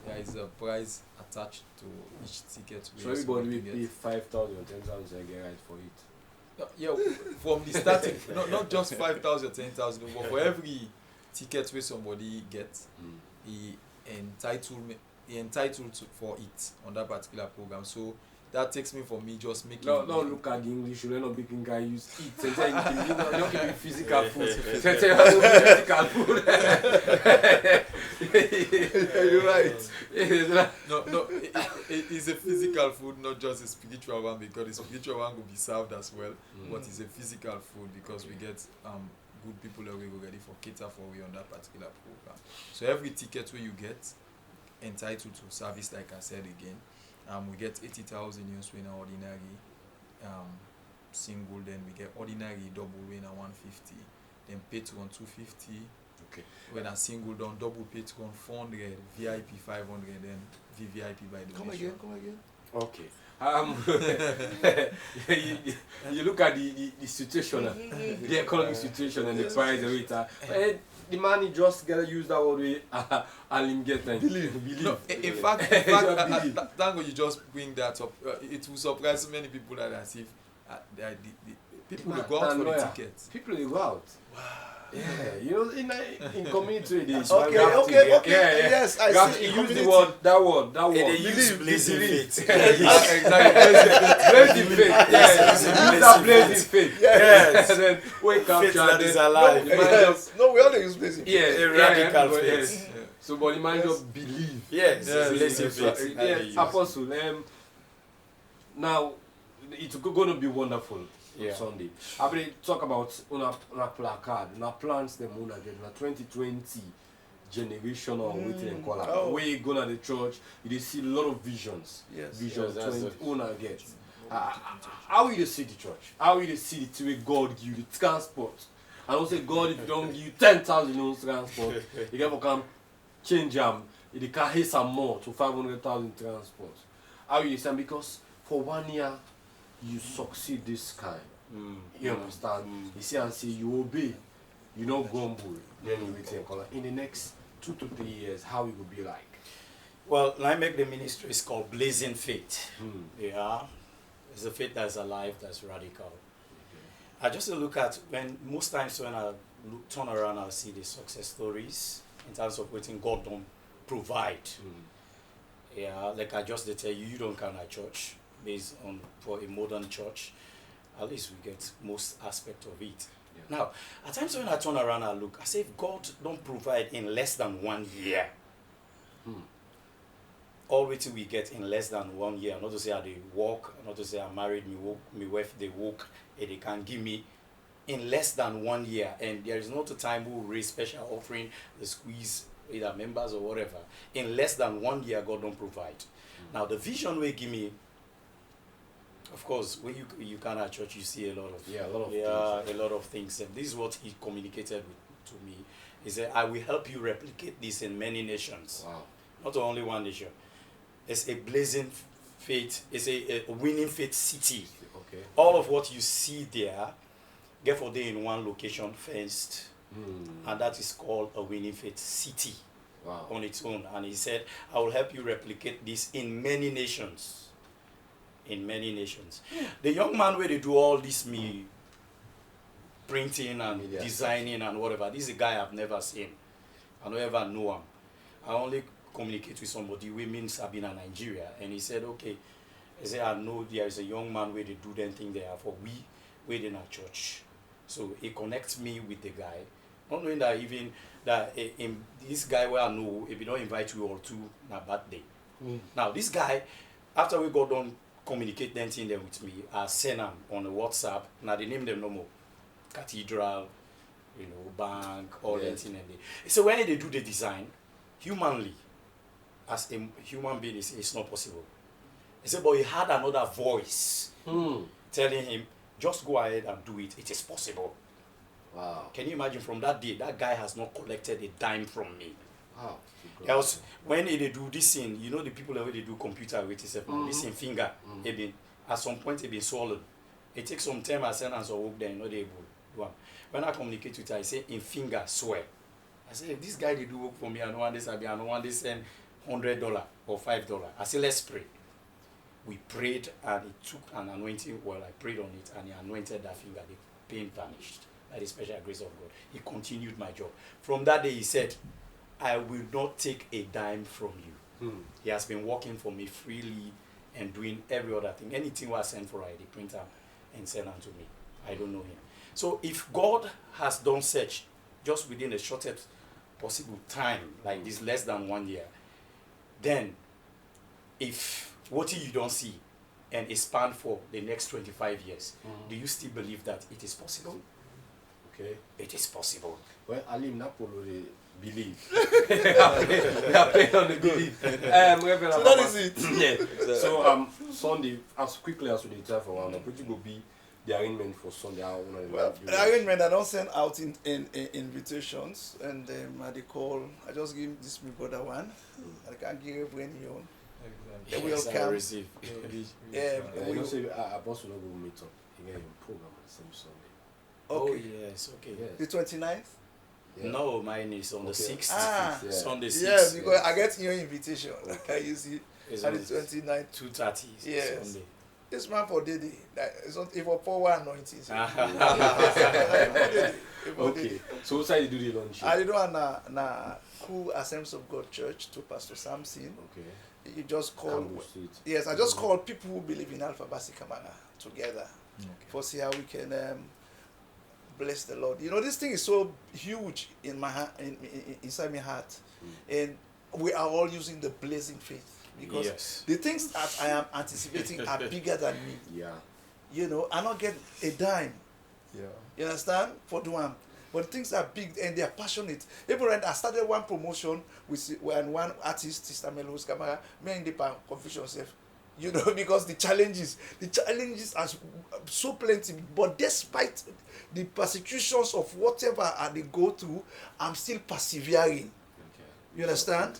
There is a price attached to each ticket. So everybody will pay 5,000, 10,000 and get right for it. Yeah, from the starting, not just 5,000, 10,000, but for every ticket where somebody gets, he entitled for it on that particular program. So that takes me for me just making. No, look at the English. You don't making guy use eat. Sometimes you don't give me physical food. Sometimes you don't give physical food. You're right. No, it's a physical food, not just a spiritual one, because the spiritual one will be served as well. But it's a physical food because we get good people that we go ready for cater for we on that particular program. So every ticket where you get entitled to service, like I said again. We get 80,000 units in ordinary single, then we get ordinary double win at 150, then patron 250. Okay. When a single done double patron 400, VIP 500, then VVIP by donation. Come again. Okay. You look at the situation, the economic situation and the price of it. The money just gotta use that word way and him get and believe. No, in fact, thank God you just bring that up. It will surprise many people that as if the people will go out for the tickets. People will go out. Wow. Yeah, you know, in community it is. Okay. Yeah. Yes, I see. Use the word, that word. They use blazing faith. Exactly. Blazing faith. Yes. Use that blazing faith. Yes. And then wake up. Faith that is alive. No, we only use blazing faith. Yeah, radical faith. Yes. So, but the man just believe. Yes, Blazing faith. Yes, Apostle. Now, it's going to be wonderful. Yeah. Sunday. I mean, talk about una placard, una plans them una get na 2020 generation or waiting and call out. Where you go to the church, you see a lot of visions. Yes. Visions Yes, 20 una get. How will you see the church? How will you see the way God give you the transport? And also God, if you don't give you 10,000 in transport, you can come change them. You can hit some more to 500,000 transport. How will you see? Because for 1 year you succeed this kind. You understand? You see and say you obey, you don't grumble, then you wait and call. In the next 2 to 3 years, how it will be like? Well, I make the ministry is called Blazing Faith. Yeah, it's a faith that's alive, that's radical. I just look at most times when I turn around, I see the success stories in terms of what God don't provide. Yeah, like I just tell you, you don't count at church based on for a modern church. At least we get most aspect of it. Yeah. Now, at times when I turn around and look, I say if God don't provide in less than 1 year, all we get in less than 1 year, not to say I they walk, not to say I married, me wife they walk, and they can give me in less than 1 year, and there is not a time we will raise special offering, the squeeze either members or whatever. In less than 1 year, God don't provide. Now the vision will give me. Of course, when you come at church, you see a lot of things. And this is what he communicated to me. He said, "I will help you replicate this in many nations." Wow! Not only one nation. It's a blazing faith. It's a winning faith city. Okay. All of what you see there, get for day in one location, fenced, and that is called a winning faith city Wow. on its own. And he said, I will help you replicate this in many nations. In many nations. The young man where they do all this me printing and Media designing and whatever, this is a guy I've never seen. I don't ever know him. I only communicate with somebody who means I've been in Nigeria, and he said, okay, he said, I know there is a young man where they do them thing there for we waiting at church. So he connects me with the guy, not knowing that even that this guy where I know, if he don't invite you all to na birthday. Now this guy, after we got done communicate them thing there with me, I send him on the WhatsApp. Now they name them no more. Cathedral, you know, bank, all that thing and they. So when they do the design, humanly, as a human being, it's not possible. He said, but he had another voice telling him, just go ahead and do it. It is possible. Wow. Can you imagine from that day, that guy has not collected a dime from me. Wow. Else, when they do this thing, you know the people that they do computer with itself, this in finger, it been, at some point it been swallowed. It takes some time I send and so work there, you know they able do one. When I communicate with her, I say in finger swear. I say if this guy they do work for me, I don't want this, I don't want this send $100 or $5. I say let's pray. We prayed and he took an anointing oil. I prayed on it and he anointed that finger. The pain vanished. By the special grace of God. He continued my job. From that day he said, I will not take a dime from you. He has been working for me freely and doing every other thing. Anything was sent for I, the printer and send unto me. I don't know him. So if God has done such just within the shortest possible time, like this less than 1 year, then if what you don't see and expand for the next 25 years, do you still believe that it is possible? Okay. It is possible. Well, Alim Napolo, they believe. They are playing on the belief. So that is it. Yeah. So Sunday, as quickly as we try for one, which will be the arrangement for Sunday. Well, the arrangement I don't send out in invitations, and I call. I just give this my brother one. I can't give everyone your own. They will come. Receive. We don't say Apostle will go meet up. You get your program on the same Sunday. Okay. Okay. Oh yes, okay. Yes. The 29th? Yeah. No, mine is on the 6th. Yeah. Sunday 6th. Yeah, because I get your invitation. Okay, you see. It's On on the 29th. 2:30. Yes. Sunday. This man for Dede. It's not if for power anointing. Okay. So what side you do the lunch? I do na Cool Assemblies of God Church to Pastor Samson. Okay. You just call. Campbell Street. Yes, I just call people who believe in Alpha Basi Kamara together for see how we can bless the Lord. You know, this thing is so huge in my heart, inside my heart, and we are all using the blazing faith because the things that I am anticipating are bigger than me. Yeah. You know, I don't get a dime. Yeah. You understand? For doing. But things are big and they are passionate. Even when I started one promotion with one artist, Sister Melos Kamara, me in the confusion self. You know, because the challenges are so plenty. But despite the persecutions of whatever they go through, I'm still persevering. Okay. You understand?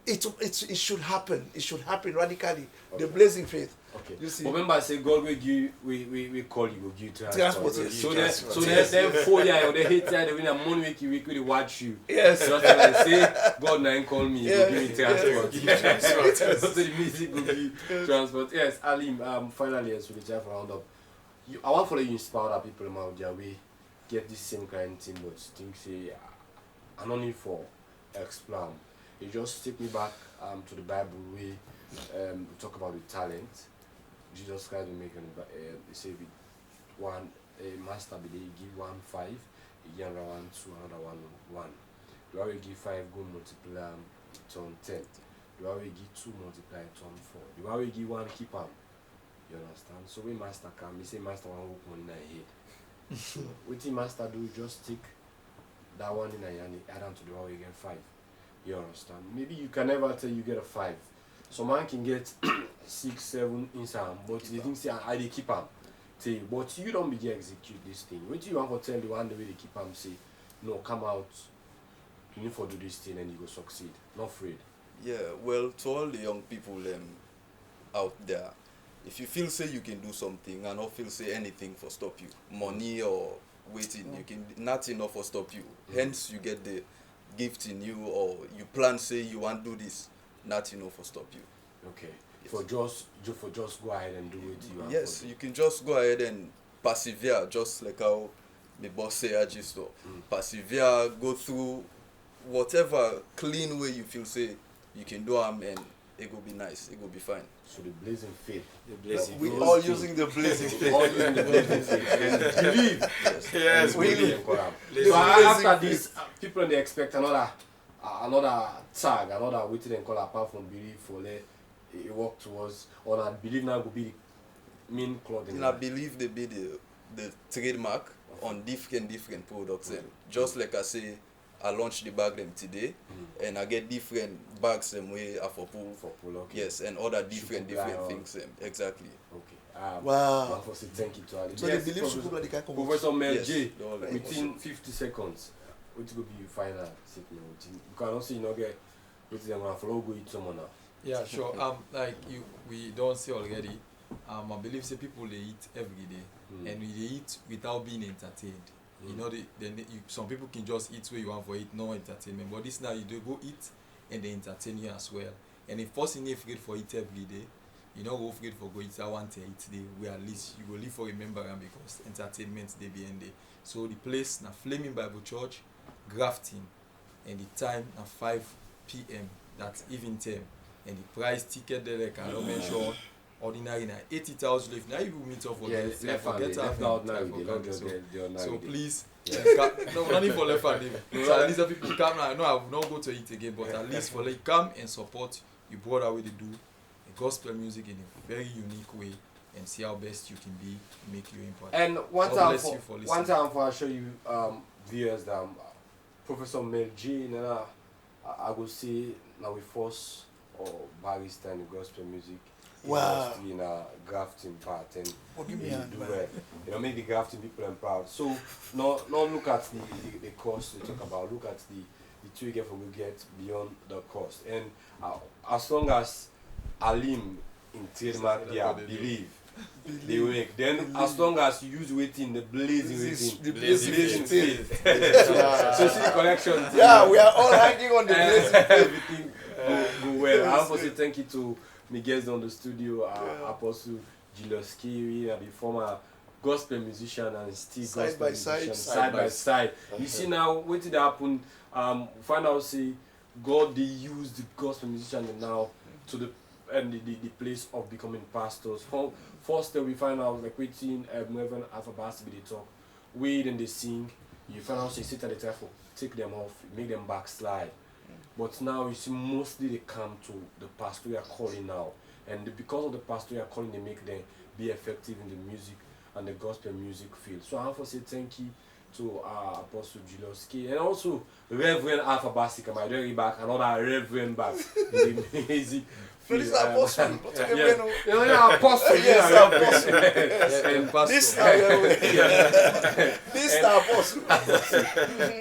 It should happen. It should happen radically. Okay. The blazing faith. Okay. You see. Remember, I say God will give we call you, will give transport. So there's them 4 years or they hate they win a money we could watch you. Yes. So I say God now call me, will give me transport. So the music will give transport. Yes, Alim. Finally, as we try for round up, I want for you inspire other people out there. We get this same kind of thing, but things say I don't need for explain. You just take me back to the Bible where we talk about the talent. Jesus Christ will make they say with one master they give 1 5, he give another 1 2, another 1 1. The way we give 5 go multiply turn 10. The way we give 2 multiply turn 4. The way we give 1 keep am. You understand? So when master come, he say master one hook money in head. What the master do, just take that one in and add on to the one we get 5. You understand? Maybe you can never tell you get a 5. So man can get 6, 7 inside, but they think say I they keep am. Say, but you don't begin execute this thing. What do you want to tell the one the way they keep am say, no, come out, you need to do this thing and you go succeed. Not afraid. Yeah, well, to all the young people out there, if you feel say you can do something and not feel say anything for stop you, money or waiting. You can nothing not for stop you. Hence you get the gift in you, or you plan say you want to do this. Nothing not for stop you. Okay. For just go ahead and do it. Yes, you can just go ahead and persevere, just like how the boss say just persevere, go through whatever clean way you feel say you can do them, and it will be nice, it will be fine. So the blazing faith. We all using the blazing faith. All using the blazing faith. And believe. Yes, we believe. So after this, people they expect another tag, another waiting and call apart from believe for let it work towards, or I believe now will be the main clothing. And I believe they be the trademark on different products. Just like I say, I launched the bag them today, and I get different bags them way for pool. Okay. Yes, and other different things. Exactly. Okay. Wow. Thank you to Ali. So yes, they believe Shukura they can come. Professor Mel Yes, J, they all like within 50 seconds, what will be your final statement? You can also get with them and follow go eat someone now. Yeah, sure. Like we don't say already. I believe say people they eat every day, and we eat without being entertained. You know, some people can just eat where you want for it, no entertainment. But this now you do go eat and they entertain you as well. And if person is afraid for it every day, you know, go afraid for go eat that one to eat day, where at least you will live for remember because entertainment they be in there. So the place now Flaming Bible Church, Grafting, and the time now 5 p.m. That's even time. And the price ticket there like I don't mention. Ordinary now 80,000 left. Now you will meet up for so please, no money for left and so at least if people come now, I know I will not go to it again, but at least for like come and support your brother way to do the gospel music in a very unique way and see how best you can be, make your impact. And one time for I show you viewers that Professor Mel J, I will say now we force or barrister in the gospel music. Wow. In a grafting part and you make the grafting people and proud. So not look at the cost we talk about, look at the two you get from you get beyond the cost. And as long as Alim in trademark there believe they work, then as long as you use waiting the blazing faith. So see the connection. Yeah, we are all hanging on the blazing faith. Everything go well. I want to say thank you to my guests on the studio, Apostle Julius Kiri, the former gospel musician and still side by side. You see now, what did happen? Find out say God they use the gospel musician now to the place of becoming pastors. First we find out like waiting Reverend Alphabas they talk, wait and they sing. You find out say sit at the table, take them off, make them backslide. But now you see mostly they come to the pastoral calling now, and because of the pastoral calling they make them be effective in the music and the gospel music field. So I want to say thank you to Apostle Julius K and also Reverend Alpha Basika, my very back, another Reverend back in the music. This is Apostle. Apostle. This is Apostle.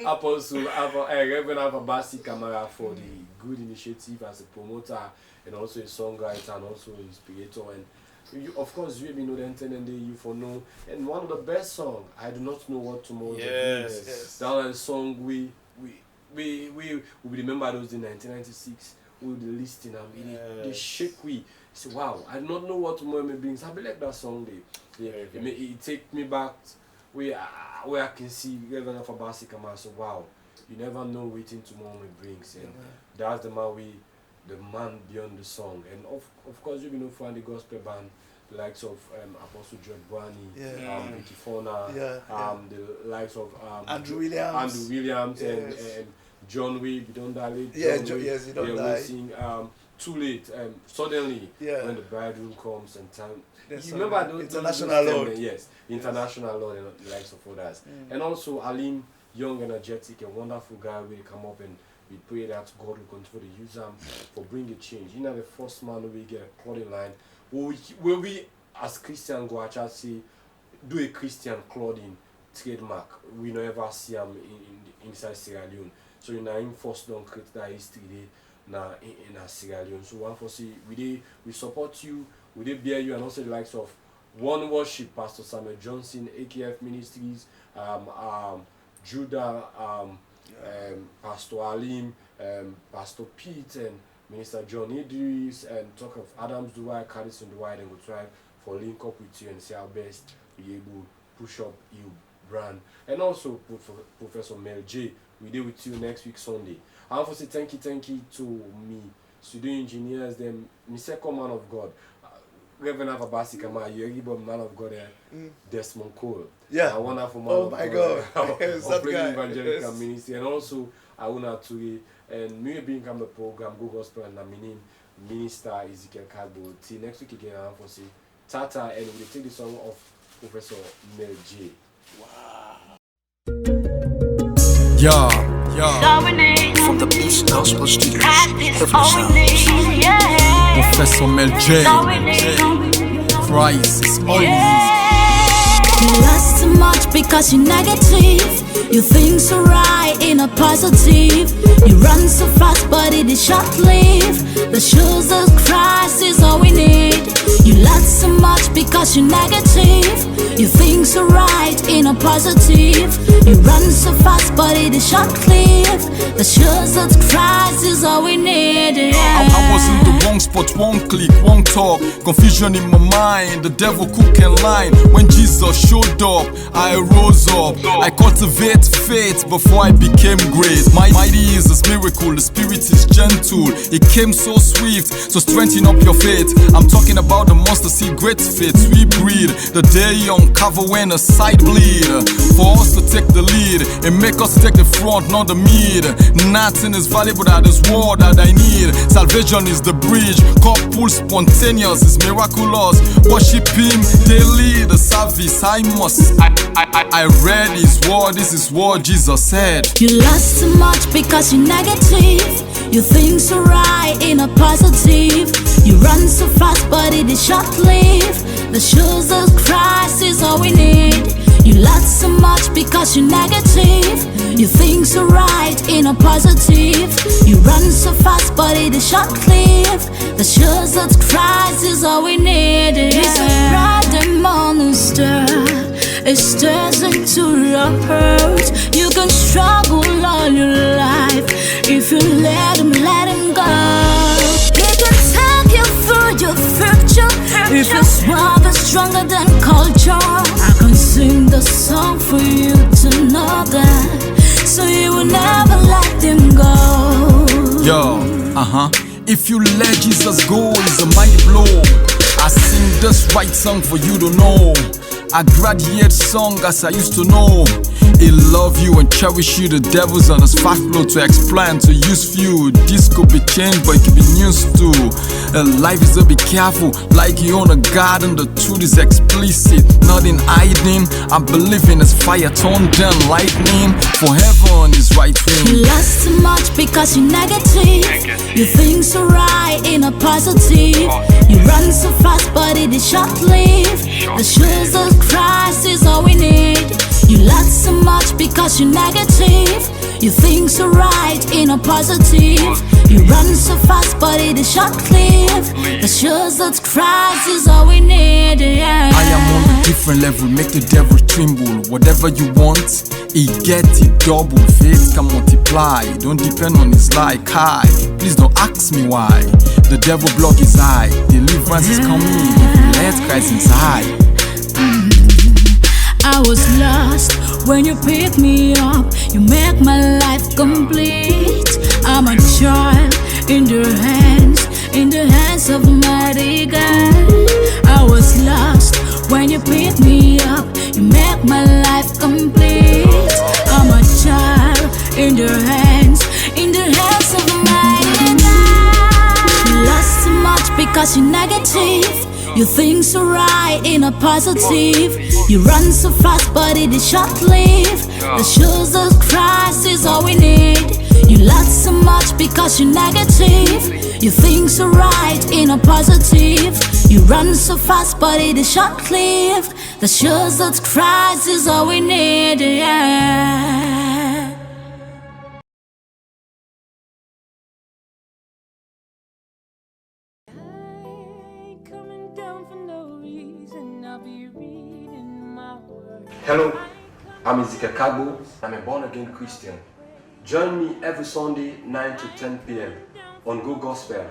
Apostle Reverend Alpha Basika for the good initiative as a promoter and also a songwriter and also a inspirator. And you, of course, you know the internet you for know. And one of the best songs, I do not know what tomorrow yes. That was a song we remember those in 1996. With the listing and they shake we say wow, I do not know what tomorrow may brings. I believe that song it take me back where I can see Reverend Alpha Basika man. So wow, you never know waiting tomorrow may brings, and that's the man beyond the song. And of course you know for the gospel band the likes of Apostle George Brani, Vicky Fona, the likes of Andrew Williams and John Wee, we don't dilate. Yes, you don't die. Sing, too late. Suddenly, when the bridegroom comes and time. You remember those International Lord? Yes, International Lord and the likes of others. And also Alim, young, energetic, a wonderful guy will come up and we pray that God will continue to use him for bringing change. You know, the first man we get a clothing line. Will we as Christian go actually say, do a Christian clothing trademark? We never see him inside Sierra Leone. So you know, first don't create that history now in Sierra Leone. So one for see we support you, we bear you, and also the likes of One Worship, Pastor Samuel Johnson, AKF Ministries, Judah, Pastor Alim, Pastor Pete, and Minister John Idris, and talk of Adams Duwai, Cadison Duwai, and go try for link up with you and see how best we able push up you brand. And also Professor Mel J, we deal with you next week Sunday. I want to say thank you to me, studio engineers, them, my second man of God. Reverend Ababasikama, you man of God, Desmond Cole. Yeah. A wonderful man of God. Operating evangelical ministry. And also, I want to and me being come the program, Go Gospel, and my name, Minister Ezekiel Kagbo. Till next week again, I want to say Tata, and we take the song of Professor Mel J. Wow. From the Beast Gospel Studios, Professor Mel J. Christ is all you need. You lost too much because you're negative. You think so right in a positive. You run so fast but it is short-lived. The shoes of Christ is all we need. You lost so much because you're negative. You think so right in a positive. You run so fast but it is short-lived. The shoes of Christ is all we need. I was in the wrong spot, one click, one talk. Confusion in my mind, the devil cooking line. When Jesus showed up, I rose up. I cultivate faith before I became great. Mighty is His miracle, the Spirit is gentle. It came so swift, so strengthen up your faith. I'm talking about the monster seed, great faith, sweet breed. The day young cover when a side bleed. For us to take the lead and make us take the front, not the mid. Nothing is valuable that is word that I need. Salvation is the bridge, couple spontaneous is miraculous. Worship Him daily, the service I must. I read His word, this is what Jesus said. You lost too much because you're negative. You think so right in a positive. You run so fast but it is short-lived. The shoes of Christ is all we need. You lost so much because you're negative. You think so right in a positive. You run so fast but it is short-lived. The shoes of Christ is all we need. It's a bright monster. It stirs into your hurt. You can struggle all your life. If you let him go. He can take you through your future. If your swab is stronger than culture, I can sing the song for you to know that, so you will never let him go. If you let Jesus go, it's a mighty blow. I sing this right song for you to know. I graduate song as I used to know. He love you and cherish you. The devil's on his fast flow to explain, to use few. This could be changed but it can be used to. Life is to be careful, like you own a garden. The truth is explicit, not in hiding. I believe in His fire, turn down lightning. For heaven is right wing. You lost too much because you're negative. You think so right in a positive. You run so fast but it is short-lived. The shoes of Christ is all we need. You lost so much because you're negative. You think so right in a positive. You run so fast but it is short-lived. The shoes of Christ is all we need. I am on a different level, make the devil tremble. Whatever you want, he get it double. Faith can multiply, don't depend on his like high. Please don't ask me why. The devil block his eye. Deliverance is coming if you let Christ inside. I was lost when you picked me up. You make my life complete. I'm a child in the hands of mighty God. I was lost when you picked me up. You make my life complete. I'm a child in the hands of mighty God. You lost so much because you're negative. You think so right in a positive. You run so fast but it is short-lived. The shoes of Christ is all we need. You lost so much because you're negative. You think so right in a positive. You run so fast but it is short-lived. The shoes of Christ is all we need. Coming down for no reason. I'll be Hello, I'm Ezekiel Kagbo. I'm a born-again Christian. Join me every Sunday 9 to 10 p.m. on Go Gospel.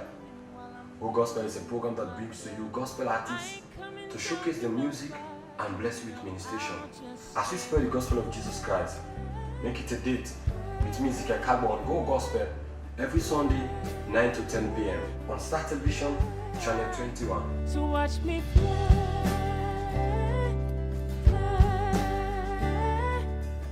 Go Gospel is a program that brings to you gospel artists to showcase their music and bless you with ministration. As we spread the gospel of Jesus Christ, make it a date with me, Ezekiel Kagbo, on Go Gospel every Sunday 9 to 10 p.m. on Star Television, Channel 21. To watch me fly.